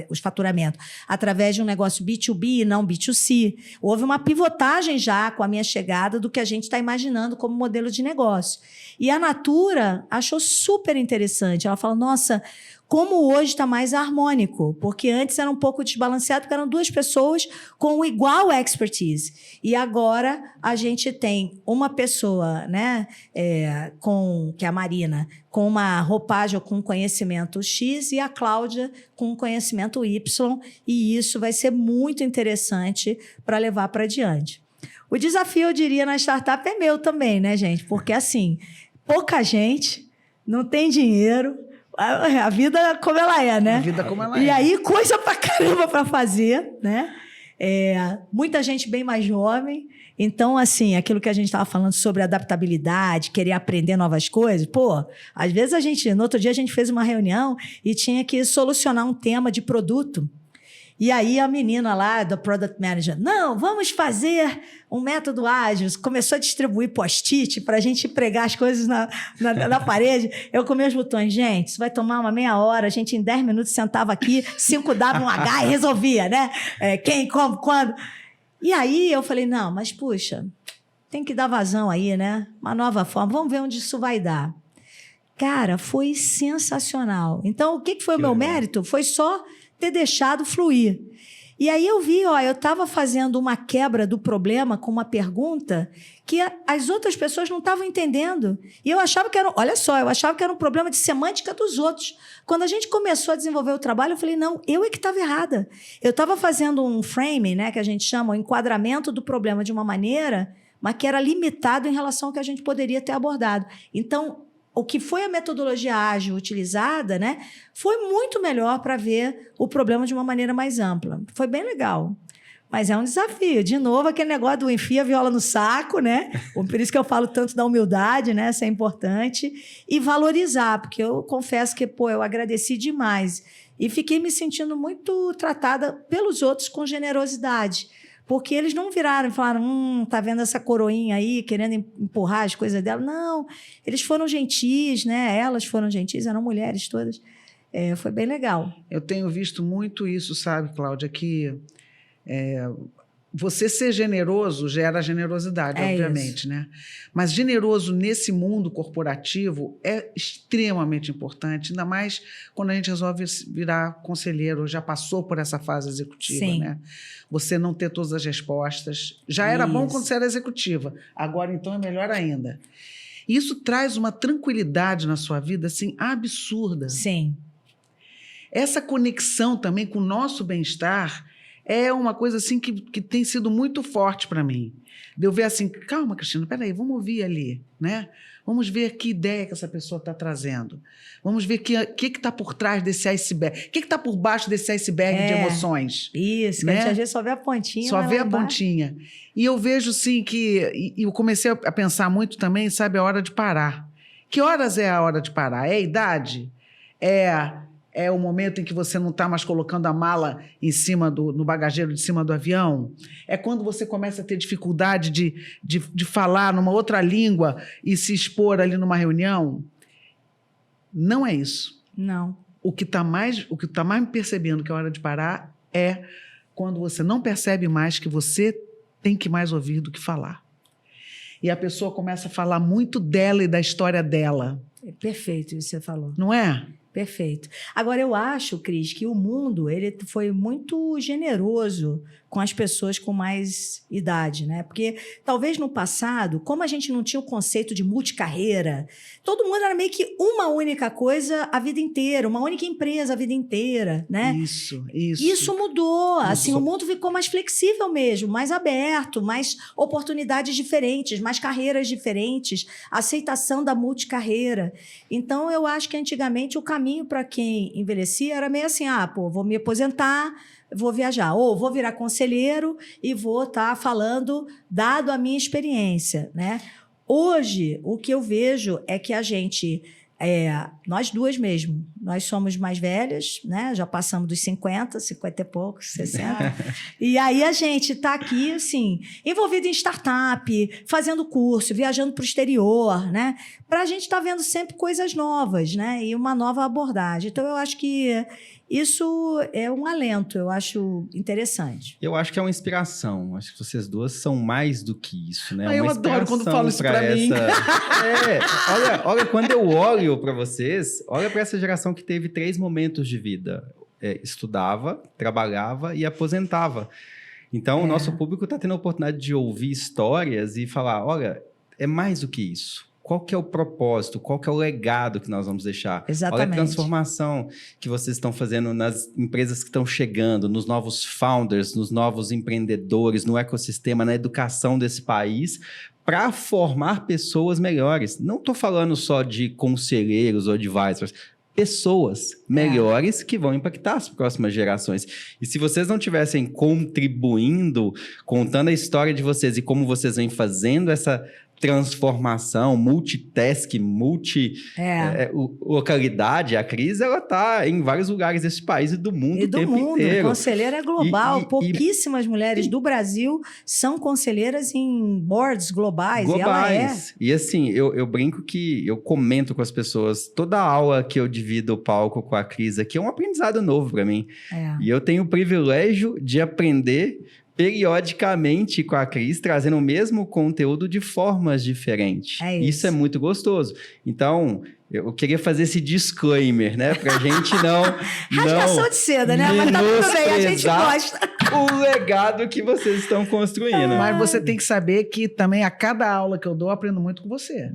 os faturamentos, através de um negócio B2B e não B2C. Houve uma pivotagem já com a minha chegada do que a gente está imaginando como modelo de negócio. E a Natura achou super interessante. Ela falou, nossa, como hoje está mais harmônico, porque antes era um pouco desbalanceado, porque eram 2 pessoas com igual expertise. E agora a gente tem uma pessoa, né, que é a Marina, com uma roupagem com conhecimento X e a Cláudia com conhecimento Y, e isso vai ser muito interessante para levar para adiante. O desafio, eu diria, na startup é meu também, né, gente? Porque, assim, pouca gente, não tem dinheiro, a vida como ela é, né? A vida como ela e é. aí, coisa pra caramba pra fazer, né? Muita gente bem mais jovem. Então, assim, aquilo que a gente estava falando sobre adaptabilidade, querer aprender novas coisas, às vezes no outro dia a gente fez uma reunião e tinha que solucionar um tema de produto. E aí a menina lá do Product Manager, não, vamos fazer um método ágil. Começou a distribuir post-it para a gente pregar as coisas na parede. Eu com meus botões, gente, isso vai tomar uma meia hora, a gente em 10 minutos sentava aqui, 5W1H e resolvia, né? Quem, como, quando. E aí eu falei, não, mas puxa, tem que dar vazão aí, né? Uma nova forma, vamos ver onde isso vai dar. Cara, foi sensacional. Então, o que foi o meu mérito? Foi só ter deixado fluir. E aí eu vi, eu estava fazendo uma quebra do problema com uma pergunta que as outras pessoas não estavam entendendo. E eu achava que era, olha só, eu achava que era um problema de semântica dos outros. Quando a gente começou a desenvolver o trabalho, eu falei, não, eu é que estava errada. Eu estava fazendo um framing, né, que a gente chama o enquadramento do problema de uma maneira, mas que era limitado em relação ao que a gente poderia ter abordado. Então, o que foi a metodologia ágil utilizada, né, foi muito melhor para ver o problema de uma maneira mais ampla. Foi bem legal. Mas é um desafio. De novo, aquele negócio do enfia a viola no saco, né? Por isso que eu falo tanto da humildade, né? Isso é importante. E valorizar, porque eu confesso que, eu agradeci demais. E fiquei me sentindo muito tratada pelos outros com generosidade. Porque eles não viraram e falaram, tá vendo essa coroinha aí, querendo empurrar as coisas dela. Não, eles foram gentis, né? Elas foram gentis, eram mulheres todas. Foi bem legal. Eu tenho visto muito isso, sabe, Cláudia, que você ser generoso gera generosidade, obviamente, isso. né? Mas generoso nesse mundo corporativo é extremamente importante, ainda mais quando a gente resolve virar conselheiro, já passou por essa fase executiva, Sim. né? Você não ter todas as respostas. Já era bom quando você era executiva, agora então é melhor ainda. Isso traz uma tranquilidade na sua vida, assim, absurda. Sim. Essa conexão também com o nosso bem-estar é uma coisa assim que tem sido muito forte para mim. De eu ver assim, calma, Cristina, peraí, vamos ouvir ali, né? Vamos ver que ideia que essa pessoa está trazendo. Vamos ver o que está por trás desse iceberg. O que está por baixo desse iceberg de emoções. Isso, né? Que a gente às vezes só vê a pontinha. Só vê a pontinha. E eu vejo, sim, que... E eu comecei a pensar muito também, sabe, a hora de parar. Que horas é a hora de parar? É a idade? É o momento em que você não está mais colocando a mala em cima no bagageiro de cima do avião? É quando você começa a ter dificuldade de falar numa outra língua e se expor ali numa reunião? Não é isso. Não. O que está mais me percebendo que é hora de parar é quando você não percebe mais que você tem que mais ouvir do que falar. E a pessoa começa a falar muito dela e da história dela. É perfeito isso que você falou. Não é? Perfeito. Agora, eu acho, Cris, que o mundo ele foi muito generoso com as pessoas com mais idade, né? Porque talvez no passado, como a gente não tinha o conceito de multicarreira, todo mundo era meio que uma única coisa a vida inteira, uma única empresa a vida inteira, né? Isso mudou. Assim, o mundo ficou mais flexível mesmo, mais aberto, mais oportunidades diferentes, mais carreiras diferentes, aceitação da multicarreira. Então, eu acho que antigamente o caminho para quem envelhecia era meio assim, vou me aposentar, vou viajar, ou vou virar conselheiro e vou estar falando dado a minha experiência, né? Hoje, o que eu vejo é que a gente, nós duas mesmo, nós somos mais velhas, né? Já passamos dos 50 e poucos, 60. E aí a gente está aqui, assim, envolvido em startup, fazendo curso, viajando para o exterior, né? Para a gente estar vendo sempre coisas novas, né? E uma nova abordagem. Então, eu acho que isso é um alento, eu acho interessante. Eu acho que é uma inspiração. Acho que vocês duas são mais do que isso, né? Eu adoro quando falo isso pra mim. Olha, quando eu olho para vocês, olha para essa geração que teve 3 momentos de vida. Estudava, trabalhava e aposentava. Então, o nosso público está tendo a oportunidade de ouvir histórias e falar, olha, é mais do que isso. Qual que é o propósito? Qual que é o legado que nós vamos deixar? Exatamente. Olha a transformação que vocês estão fazendo nas empresas que estão chegando, nos novos founders, nos novos empreendedores, no ecossistema, na educação desse país, para formar pessoas melhores. Não estou falando só de conselheiros ou advisors, pessoas melhores que vão impactar as próximas gerações. E se vocês não estivessem contribuindo, contando a história de vocês e como vocês vêm fazendo essa transformação, multitask, localidade. A Cris, ela tá em vários lugares desse país e do mundo E o do tempo mundo, inteiro. conselheira é global. Pouquíssimas mulheres do Brasil são conselheiras em boards globais. E ela é. E assim, eu brinco que eu comento com as pessoas, toda aula que eu divido o palco com a Cris aqui é um aprendizado novo para mim. E eu tenho o privilégio de aprender periodicamente com a Cris, trazendo o mesmo conteúdo de formas diferentes. Isso é muito gostoso. Então, eu queria fazer esse disclaimer, né? Pra gente não rasgação de seda, né? Mas tá tudo bem, a gente gosta. O legado que vocês estão construindo. Mas você tem que saber que também a cada aula que eu dou, eu aprendo muito com você.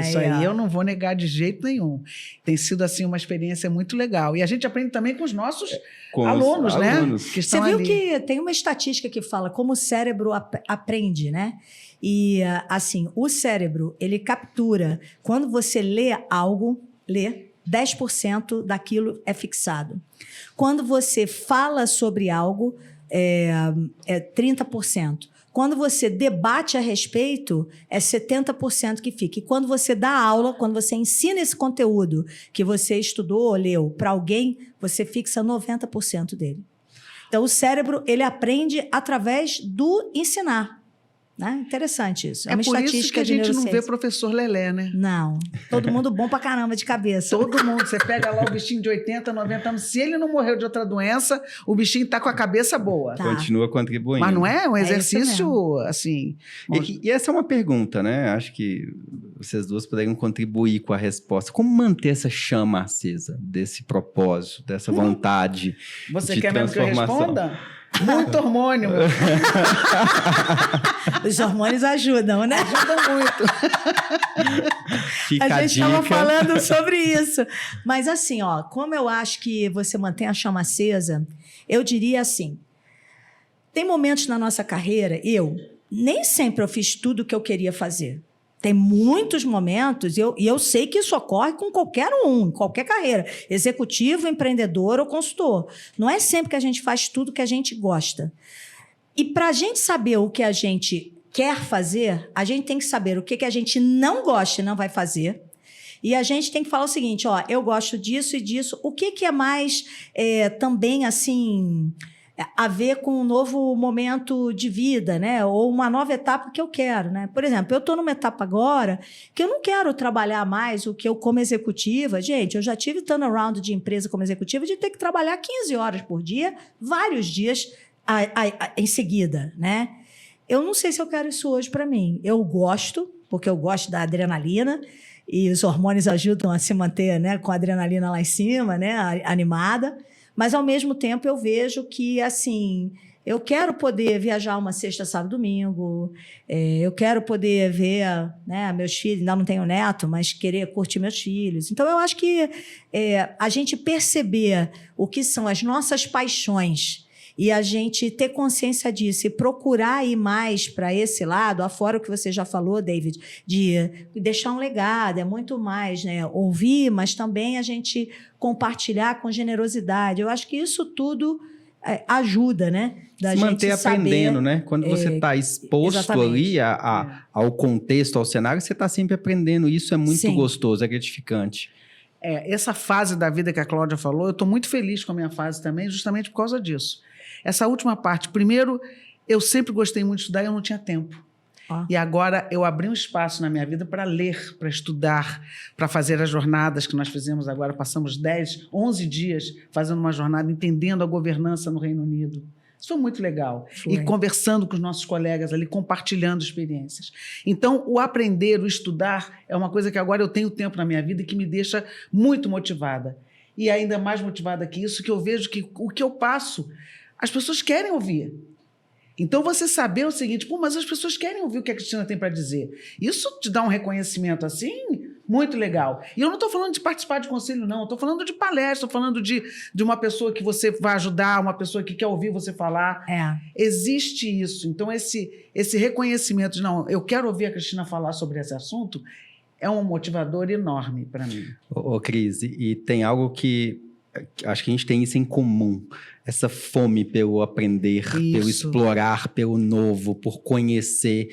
Isso aí eu não vou negar de jeito nenhum. Tem sido, assim, uma experiência muito legal. E a gente aprende também com os nossos alunos, né? Que estão você viu ali. Que tem uma estatística que fala como o cérebro aprende, né? E, assim, o cérebro, ele captura. Quando você lê algo, 10% daquilo é fixado. Quando você fala sobre algo, é 30%. Quando você debate a respeito, é 70% que fica. E quando você dá aula, quando você ensina esse conteúdo que você estudou ou leu para alguém, você fixa 90% dele. Então, o cérebro, ele aprende através do ensinar. Né? Interessante isso. É uma por estatística isso que a gente não vê neurociência. professor Lelé, né? Não. Todo mundo bom pra caramba de cabeça. Todo mundo. Você pega lá o bichinho de 80, 90 anos. Se ele não morreu de outra doença, o bichinho tá com a cabeça boa. Tá. Continua contribuindo. Mas não é um É isso exercício, assim... E essa é uma pergunta, né? Acho que vocês duas poderiam contribuir com a resposta. Como manter essa chama acesa, desse propósito, dessa vontade Você de quer mesmo que eu transformação? responda? Muito hormônio. Os hormônios ajudam, né? Ajuda muito. Fica A gente estava dica. falando sobre isso. Mas assim, ó, como eu acho que você mantém a chama acesa, eu diria assim, tem momentos na nossa carreira, nem sempre eu fiz tudo o que eu queria fazer. Tem muitos momentos, e eu sei que isso ocorre com qualquer um, em qualquer carreira, executivo, empreendedor ou consultor. Não é sempre que a gente faz tudo que a gente gosta. E para a gente saber o que a gente quer fazer, a gente tem que saber o que a gente não gosta e não vai fazer. E a gente tem que falar o seguinte, ó, eu gosto disso e disso. O que é mais também, assim... a ver com um novo momento de vida, né? Ou uma nova etapa que eu quero, né? Por exemplo, eu estou numa etapa agora que eu não quero trabalhar mais o que eu como executiva. Gente, eu já tive turnaround de empresa como executiva de ter que trabalhar 15 horas por dia, vários dias em seguida, né? Eu não sei se eu quero isso hoje para mim. Eu gosto, porque eu gosto da adrenalina e os hormônios ajudam a se manter, né, com a adrenalina lá em cima, né, animada. Mas, ao mesmo tempo, eu vejo que, assim, eu quero poder viajar uma sexta, sábado, domingo, eu quero poder ver, né, meus filhos, ainda não tenho neto, mas querer curtir meus filhos. Então, eu acho que a gente perceber o que são as nossas paixões e a gente ter consciência disso e procurar ir mais para esse lado, afora o que você já falou, David, de deixar um legado, é muito mais, né, ouvir, mas também a gente compartilhar com generosidade. Eu acho que isso tudo ajuda, né? Da Se gente manter aprendendo, saber, né? Quando você está exposto exatamente. ali ao contexto, ao cenário, você está sempre aprendendo. Isso é muito Sim. gostoso, é gratificante. Essa fase da vida que a Cláudia falou, eu estou muito feliz com a minha fase também, justamente por causa disso. Essa última parte, primeiro, eu sempre gostei muito de estudar e eu não tinha tempo. E agora eu abri um espaço na minha vida para ler, para estudar, para fazer as jornadas que nós fizemos agora. Passamos 10, 11 dias fazendo uma jornada, entendendo a governança no Reino Unido. Isso foi muito legal. Foi. E conversando com os nossos colegas ali, compartilhando experiências. Então, o aprender, o estudar, é uma coisa que agora eu tenho tempo na minha vida e que me deixa muito motivada. E ainda mais motivada que isso, que eu vejo que o que eu passo, as pessoas querem ouvir. Então, você saber o seguinte, mas as pessoas querem ouvir o que a Cristina tem para dizer. Isso te dá um reconhecimento, assim, muito legal. E eu não estou falando de participar de conselho, não. Estou falando de palestra, estou falando de uma pessoa que você vai ajudar, uma pessoa que quer ouvir você falar. Existe isso. Então, esse reconhecimento de, não, eu quero ouvir a Cristina falar sobre esse assunto, é um motivador enorme para mim. Cris, e tem algo que acho que a gente tem isso em comum. essa fome pelo aprender, pelo Isso. explorar, pelo novo, por conhecer.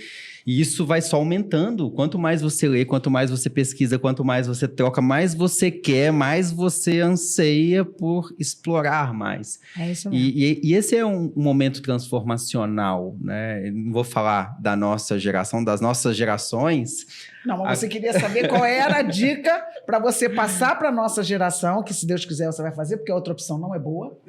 E isso vai só aumentando. Quanto mais você lê, quanto mais você pesquisa, quanto mais você troca, mais você quer, mais você anseia por explorar mais. É isso mesmo. E esse é um momento transformacional, né? Eu não vou falar da nossa geração, das nossas gerações. Não, mas você queria saber qual era a dica para você passar para a nossa geração, que se Deus quiser você vai fazer, porque a outra opção não é boa.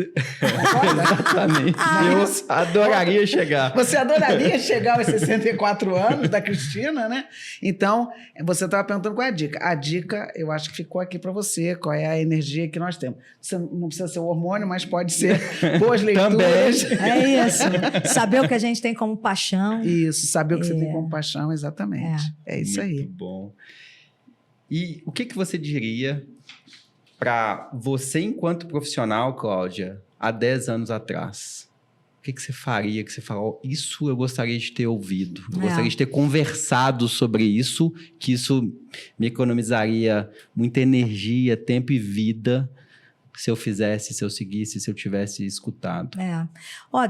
Concorda? Exatamente. Eu adoraria chegar. Você adoraria chegar aos 64 anos da Cristina, né? Então, você estava perguntando qual é a dica. A dica, eu acho que ficou aqui para você, qual é a energia que nós temos. Você não precisa ser o hormônio, mas pode ser boas leituras. É isso. Saber o que a gente tem como paixão. Isso, saber o que você tem como paixão, exatamente. É isso aí. Muito bom. E o que você diria para você, enquanto profissional, Cláudia, há 10 anos atrás? O que você faria? Que você falou, isso eu gostaria de ter ouvido. Eu gostaria de ter conversado sobre isso, que isso me economizaria muita energia, tempo e vida se eu fizesse, se eu seguisse, se eu tivesse escutado.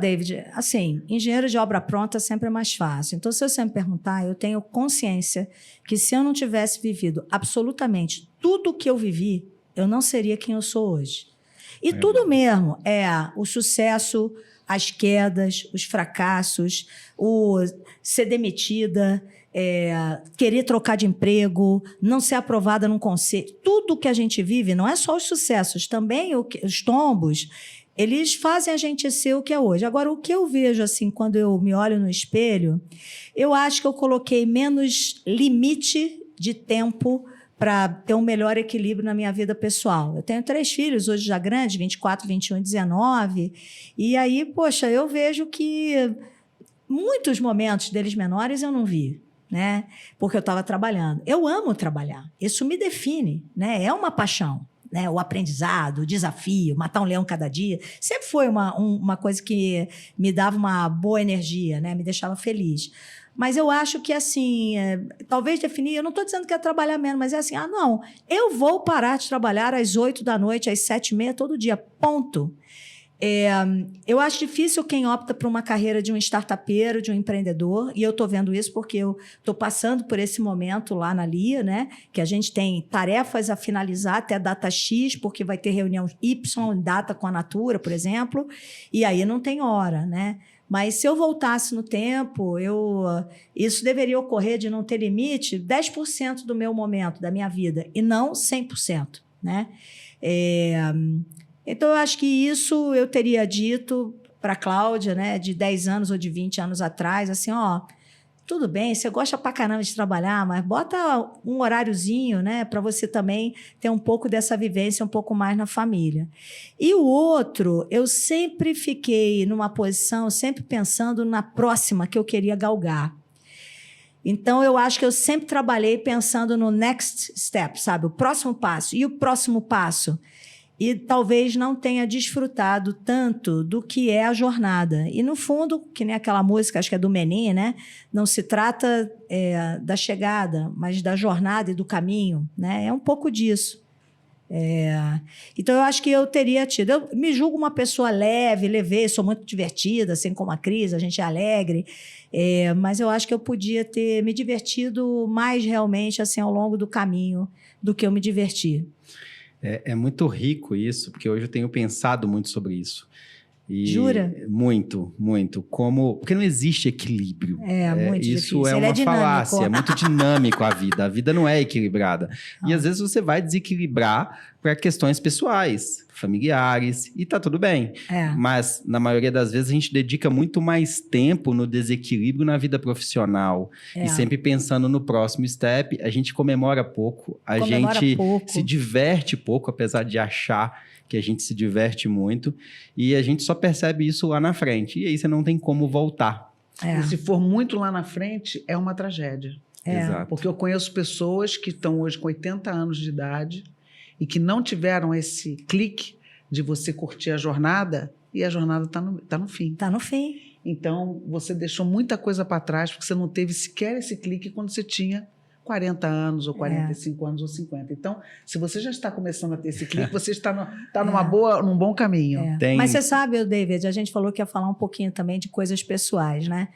David, assim, engenheiro de obra pronta sempre é mais fácil. Então, se você me perguntar, eu tenho consciência que se eu não tivesse vivido absolutamente tudo o que eu vivi, eu não seria quem eu sou hoje. E tudo mesmo, o sucesso, as quedas, os fracassos, o ser demitida, querer trocar de emprego, não ser aprovada num conselho. Tudo que a gente vive, não é só os sucessos, também os tombos, eles fazem a gente ser o que é hoje. Agora, o que eu vejo, assim, quando eu me olho no espelho, eu acho que eu coloquei menos limite de tempo para ter um melhor equilíbrio na minha vida pessoal. Eu tenho 3 filhos, hoje já grandes, 24, 21 e 19, e aí, poxa, eu vejo que muitos momentos deles menores eu não vi, né? Porque eu estava trabalhando. Eu amo trabalhar, isso me define, né? É uma paixão, né? O aprendizado, o desafio, matar um leão cada dia, sempre foi uma coisa que me dava uma boa energia, né? Me deixava feliz. Mas eu acho que, assim, talvez definir, eu não estou dizendo que é trabalhar menos, mas é assim, não, eu vou parar de trabalhar às 8 da noite, às 7h30, todo dia, ponto. Eu acho difícil quem opta por uma carreira de um startupeiro, de um empreendedor, e eu estou vendo isso porque eu estou passando por esse momento lá na Lia, né? Que a gente tem tarefas a finalizar até data X, porque vai ter reunião Y, data com a Natura, por exemplo, e aí não tem hora, né? Mas se eu voltasse no tempo, isso deveria ocorrer de não ter limite 10% do meu momento, da minha vida, e não 100%, né? Então, eu acho que isso eu teria dito para a Cláudia, né, de 10 anos ou de 20 anos atrás, assim, tudo bem, você gosta pra caramba de trabalhar, mas bota um horáriozinho, né, para você também ter um pouco dessa vivência, um pouco mais na família. E o outro, eu sempre fiquei numa posição, sempre pensando na próxima que eu queria galgar. Então, eu acho que eu sempre trabalhei pensando no next step, sabe? O próximo passo. E o próximo passo? E talvez não tenha desfrutado tanto do que é a jornada. E, no fundo, que nem aquela música, acho que é do Menin, né? Não se trata da chegada, mas da jornada e do caminho, né? É um pouco disso. Então, eu acho que eu teria tido... Eu me julgo uma pessoa levei, sou muito divertida, assim como a Cris, a gente é alegre, mas eu acho que eu podia ter me divertido mais realmente assim, ao longo do caminho do que eu me diverti. É muito rico isso, porque hoje eu tenho pensado muito sobre isso. Jura? Muito, muito. Porque não existe equilíbrio. Muito isso difícil. É uma dinâmico. falácia, é muito dinâmico a vida. A vida não é equilibrada. E às vezes você vai desequilibrar para questões pessoais, familiares, e tá tudo bem. Mas, na maioria das vezes, a gente dedica muito mais tempo no desequilíbrio na vida profissional. E sempre pensando no próximo step, a gente comemora pouco, a gente se diverte pouco, apesar de achar que a gente se diverte muito, e a gente só percebe isso lá na frente. E aí você não tem como voltar. E se for muito lá na frente, é uma tragédia. Exato. Porque eu conheço pessoas que estão hoje com 80 anos de idade e que não tiveram esse clique de você curtir a jornada, e a jornada está no fim. Está no fim. Então, você deixou muita coisa para trás, porque você não teve sequer esse clique quando 40 anos, ou 45 anos, ou 50. Então, se você já está começando a ter esse clique, você está num bom caminho. Mas você sabe, David, a gente falou que ia falar um pouquinho também de coisas pessoais, né?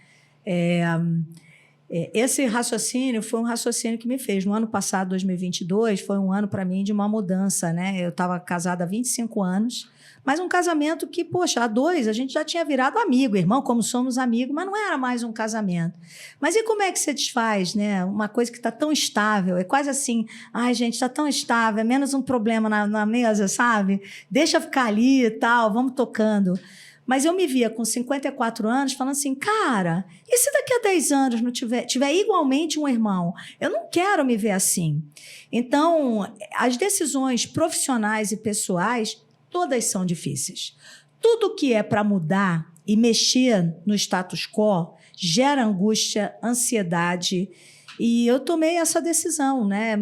Esse raciocínio foi um raciocínio que me fez. No ano passado, 2022, foi um ano para mim de uma mudança, né? Eu estava casada há 25 anos, mas um casamento que, poxa, há 2 a gente já tinha virado amigo, irmão, como somos amigos, mas não era mais um casamento. Mas e como é que você desfaz, né? Uma coisa que está tão estável, é quase assim, ai, gente, está tão estável, é menos um problema na mesa, sabe? Deixa ficar ali e tal, vamos tocando. Mas eu me via com 54 anos falando assim, cara, e se daqui a 10 anos não tiver igualmente um irmão? Eu não quero me ver assim. Então, as decisões profissionais e pessoais, todas são difíceis. Tudo que é para mudar e mexer no status quo gera angústia, ansiedade. E eu tomei essa decisão, né?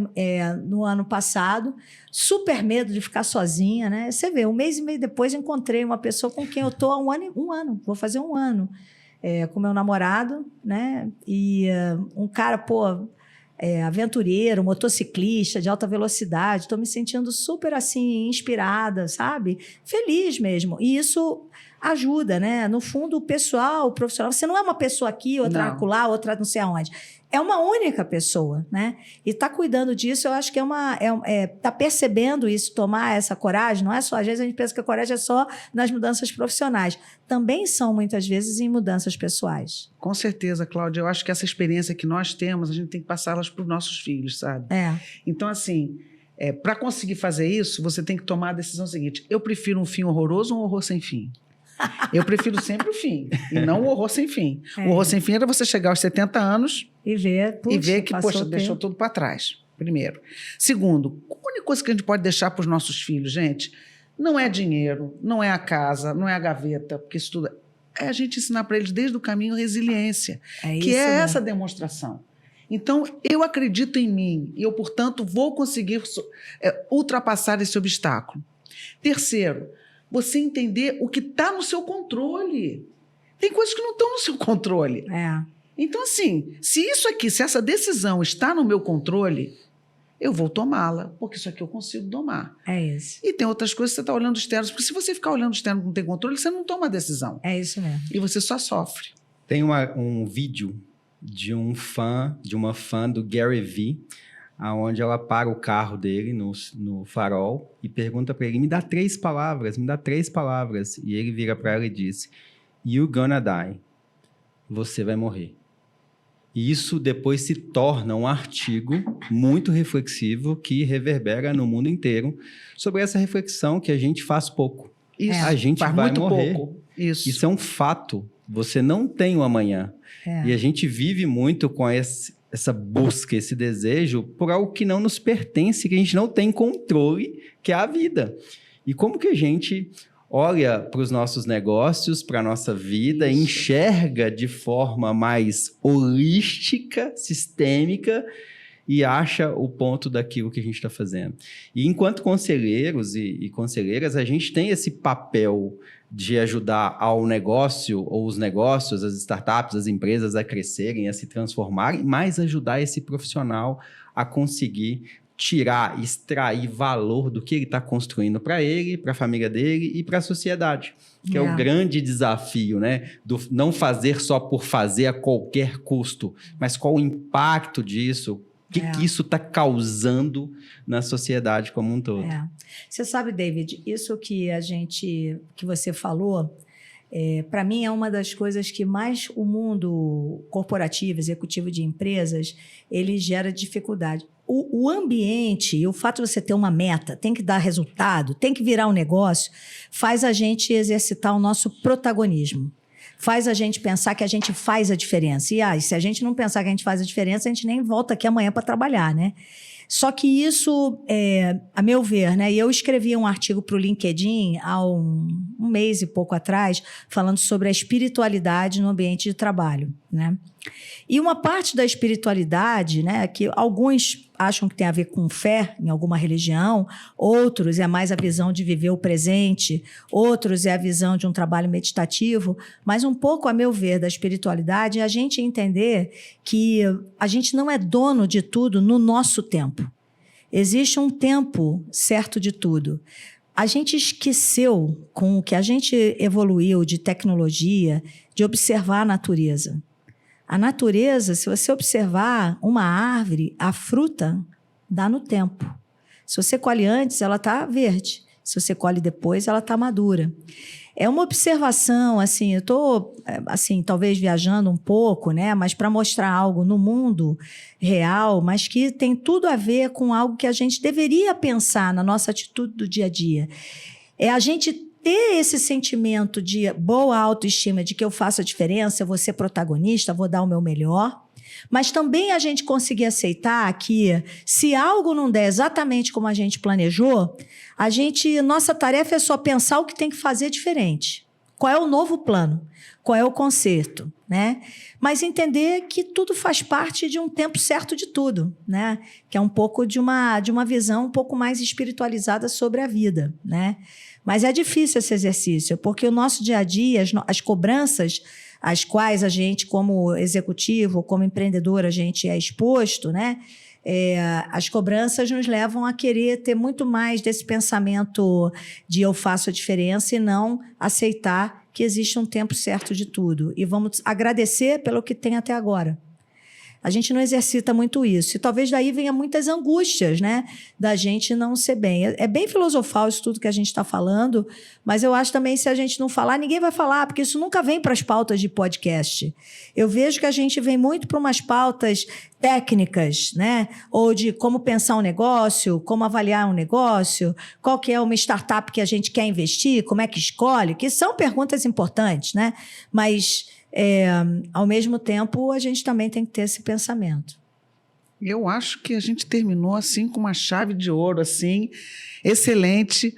No ano passado, super medo de ficar sozinha, né? Você vê, 1 mês e meio depois encontrei uma pessoa com quem eu estou há um ano, vou fazer 1 ano, com meu namorado, né? E um cara, aventureiro, motociclista de alta velocidade, estou me sentindo super assim, inspirada, sabe? Feliz mesmo. E isso ajuda, né? No fundo, o pessoal, o profissional, você não é uma pessoa aqui, outra acolá, outra não sei aonde. É uma única pessoa, né? E tá cuidando disso, eu acho que tá percebendo isso, tomar essa coragem, não é só, às vezes a gente pensa que a coragem é só nas mudanças profissionais. Também são, muitas vezes, em mudanças pessoais. Com certeza, Cláudia. Eu acho que essa experiência que nós temos, a gente tem que passá-las para os nossos filhos, sabe? Então, assim, para conseguir fazer isso, você tem que tomar a decisão seguinte: eu prefiro um fim horroroso ou um horror sem fim? Eu prefiro sempre o fim, e não o horror sem fim. O horror sem fim era você chegar aos 70 anos e ver que, deixou tudo para trás, primeiro. Segundo, a única coisa que a gente pode deixar para os nossos filhos, gente, não é dinheiro, não é a casa, não é a gaveta, porque isso tudo é a gente ensinar para eles desde o caminho resiliência, que é essa demonstração. Então, eu acredito em mim e eu, portanto, vou conseguir ultrapassar esse obstáculo. Terceiro, você entender o que está no seu controle. Tem coisas que não estão no seu controle. Então, assim, se essa decisão está no meu controle, eu vou tomá-la, porque isso aqui eu consigo domar. Isso. E tem outras coisas que você está olhando externos, porque se você ficar olhando externo que não tem controle, você não toma a decisão. É isso mesmo. E você só sofre. Tem um vídeo de uma fã do Gary Vee, onde ela para o carro dele no farol e pergunta para ele, me dá 3 palavras. E ele vira para ela e diz, you're gonna die. Você vai morrer. E isso depois se torna um artigo muito reflexivo que reverbera no mundo inteiro sobre essa reflexão que a gente faz pouco. A gente vai muito morrer. Pouco. Isso é um fato. Você não tem o amanhã. E a gente vive muito com essa busca, esse desejo por algo que não nos pertence, que a gente não tem controle, que é a vida. E como que a gente olha para os nossos negócios, para a nossa vida, enxerga de forma mais holística, sistêmica, e acha o ponto daquilo que a gente está fazendo. E enquanto conselheiros e conselheiras, a gente tem esse papel de ajudar ao negócio, ou os negócios, as startups, as empresas a crescerem, a se transformarem, mas ajudar esse profissional a conseguir extrair valor do que ele está construindo para ele, para a família dele e para a sociedade. Que é o grande desafio, né? Do não fazer só por fazer a qualquer custo, mas qual o impacto disso, o que isso está causando na sociedade como um todo. Você sabe, David, isso que você falou, para mim é uma das coisas que mais o mundo corporativo, executivo de empresas, ele gera dificuldade. O ambiente e o fato de você ter uma meta, tem que dar resultado, tem que virar um negócio, faz a gente exercitar o nosso protagonismo. Faz a gente pensar que a gente faz a diferença. E se a gente não pensar que a gente faz a diferença, a gente nem volta aqui amanhã para trabalhar, né? Só que isso, a meu ver, né? E eu escrevi um artigo para o LinkedIn há um mês e pouco atrás, falando sobre a espiritualidade no ambiente de trabalho, né? E uma parte da espiritualidade, né, que alguns acham que tem a ver com fé em alguma religião, outros é mais a visão de viver o presente, outros é a visão de um trabalho meditativo, mas um pouco, a meu ver, da espiritualidade é a gente entender que a gente não é dono de tudo no nosso tempo. Existe um tempo certo de tudo. A gente esqueceu, com o que a gente evoluiu de tecnologia, de observar a natureza. A natureza, se você observar uma árvore, a fruta dá no tempo. Se você colhe antes, ela está verde. Se você colhe depois, ela está madura. É uma observação, assim, eu estou, assim, talvez viajando um pouco, né? Mas para mostrar algo no mundo real, mas que tem tudo a ver com algo que a gente deveria pensar na nossa atitude do dia a dia. É a gente ter esse sentimento de boa autoestima, de que eu faço a diferença, eu vou ser protagonista, vou dar o meu melhor, mas também a gente conseguir aceitar que se algo não der exatamente como a gente planejou, nossa tarefa é só pensar o que tem que fazer diferente. Qual é o novo plano? Qual é o conserto, né? Mas entender que tudo faz parte de um tempo certo de tudo, né? Que é um pouco de uma visão um pouco mais espiritualizada sobre a vida, né? Mas é difícil esse exercício, porque o nosso dia a dia, as cobranças às quais a gente, como executivo, como empreendedor, a gente é exposto, né? As cobranças nos levam a querer ter muito mais desse pensamento de eu faço a diferença e não aceitar que existe um tempo certo de tudo. E vamos agradecer pelo que tem até agora. A gente não exercita muito isso. E talvez daí venha muitas angústias, né? Da gente não ser bem. É bem filosofal isso tudo que a gente está falando, mas eu acho também que se a gente não falar, ninguém vai falar, porque isso nunca vem para as pautas de podcast. Eu vejo que a gente vem muito para umas pautas técnicas, né? Ou de como pensar um negócio, como avaliar um negócio, qual que é uma startup que a gente quer investir, como é que escolhe, que são perguntas importantes, né? Mas ao mesmo tempo, a gente também tem que ter esse pensamento. Eu acho que a gente terminou assim com uma chave de ouro, assim, excelente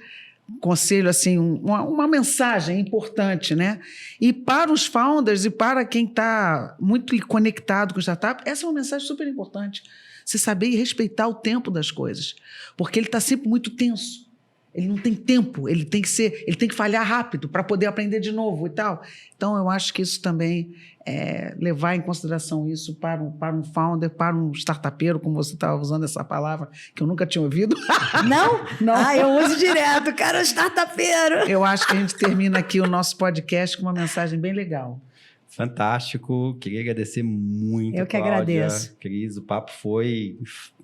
conselho, assim, uma mensagem importante, né? E para os founders e para quem está muito conectado com startup, essa é uma mensagem super importante. Você saber e respeitar o tempo das coisas, porque ele está sempre muito tenso. Ele não tem tempo, ele tem que falhar rápido para poder aprender de novo e tal. Então, eu acho que isso também levar em consideração isso para um founder, para um startupeiro, como você estava usando essa palavra, que eu nunca tinha ouvido. Não? Não. Ah, eu uso direto, cara, startupeiro. Eu acho que a gente termina aqui o nosso podcast com uma mensagem bem legal. Fantástico, queria agradecer muito, eu que Cláudia, agradeço. Cris, o papo foi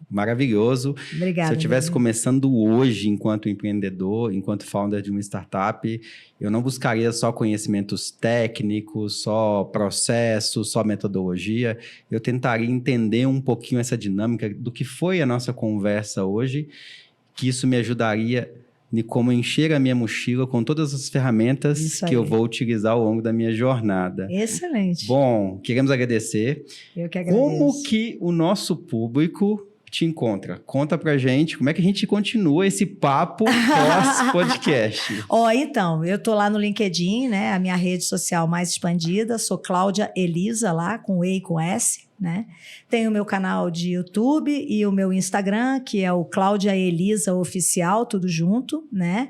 maravilhoso. Obrigada. Se eu estivesse começando hoje enquanto empreendedor, enquanto founder de uma startup, eu não buscaria só conhecimentos técnicos, só processos, só metodologia. Eu tentaria entender um pouquinho essa dinâmica do que foi a nossa conversa hoje, que isso me ajudaria de como encher a minha mochila com todas as ferramentas que eu vou utilizar ao longo da minha jornada. Excelente. Bom, queremos agradecer. Eu que agradeço. Como que o nosso público te encontra? Conta pra gente como é que a gente continua esse papo pós-podcast. Então, eu tô lá no LinkedIn, né? A minha rede social mais expandida. Sou Cláudia Elisa lá, com E e com S. Né? Tenho o meu canal de YouTube e o meu Instagram, que é o Cláudia Elisa Oficial, tudo junto, né?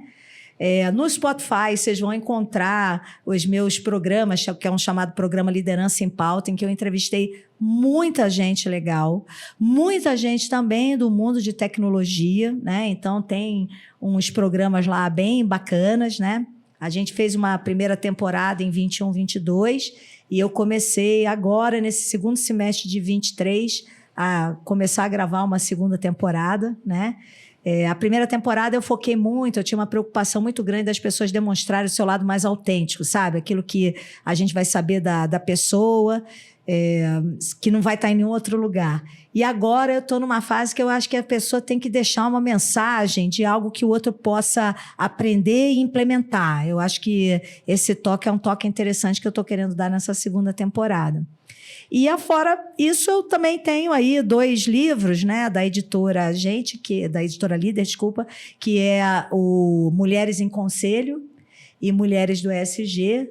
No Spotify, vocês vão encontrar os meus programas, que é um chamado Programa Liderança em Pauta, em que eu entrevistei muita gente legal, muita gente também do mundo de tecnologia, né? Então, tem uns programas lá bem bacanas, né? A gente fez uma primeira temporada em 21, 22, e eu comecei agora, nesse segundo semestre de 23, a começar a gravar uma segunda temporada, né? A primeira temporada eu foquei muito, eu tinha uma preocupação muito grande das pessoas demonstrarem o seu lado mais autêntico, sabe? Aquilo que a gente vai saber da pessoa, que não vai estar em nenhum outro lugar. E agora eu estou numa fase que eu acho que a pessoa tem que deixar uma mensagem de algo que o outro possa aprender e implementar. Eu acho que esse toque é um toque interessante que eu estou querendo dar nessa segunda temporada. E afora isso, eu também tenho aí 2 livros, né, da editora da editora Líder, desculpa, que é o Mulheres em Conselho e Mulheres do ESG.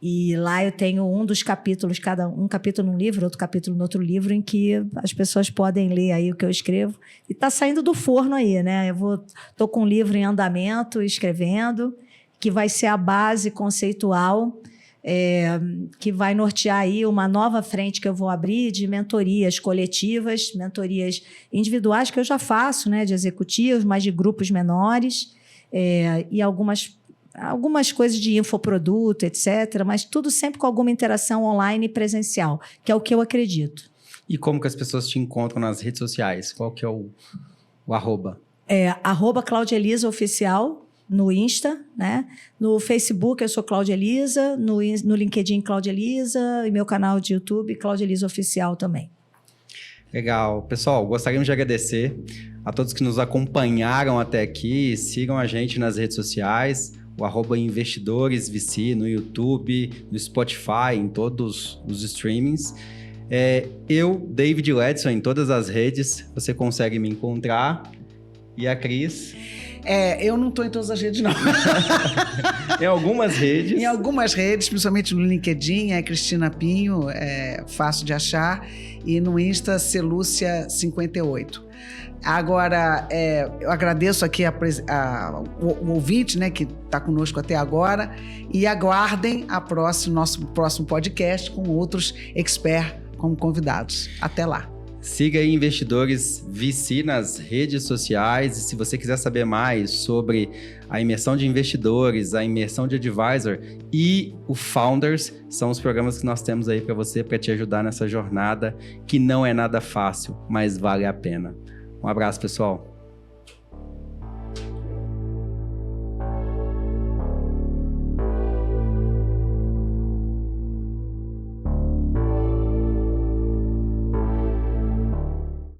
E lá eu tenho um dos capítulos, um capítulo num livro, outro capítulo no outro livro, em que as pessoas podem ler aí o que eu escrevo. E está saindo do forno aí, né? Estou com um livro em andamento, escrevendo, que vai ser a base conceitual, que vai nortear aí uma nova frente que eu vou abrir de mentorias coletivas, mentorias individuais que eu já faço, né? De executivos, mas de grupos menores, e algumas coisas de infoproduto, etc., mas tudo sempre com alguma interação online e presencial, que é o que eu acredito. E como que as pessoas te encontram nas redes sociais? Qual que é o arroba? @Claudia Elisa Oficial no Insta, né? No Facebook eu sou Cláudia Elisa, no LinkedIn Cláudia Elisa e meu canal de YouTube Cláudia Elisa Oficial também. Legal. Pessoal, gostaríamos de agradecer a todos que nos acompanharam até aqui. Sigam a gente nas redes sociais, o @investidoresvc no YouTube, no Spotify, em todos os streamings. Eu, David Ledson, em todas as redes, você consegue me encontrar. E a Cris? Eu não estou em todas as redes, não. Em algumas redes. Em algumas redes, principalmente no LinkedIn, Cristina Pinho, fácil de achar. E no Insta, Celúcia58. Agora, eu agradeço aqui o ouvinte, né, que está conosco até agora, e aguardem nosso próximo podcast com outros experts como convidados. Até lá. Siga aí Investidores VC nas redes sociais, e se você quiser saber mais sobre a imersão de investidores, a imersão de advisor e o Founders, são os programas que nós temos aí para você, para te ajudar nessa jornada que não é nada fácil, mas vale a pena. Um abraço, pessoal.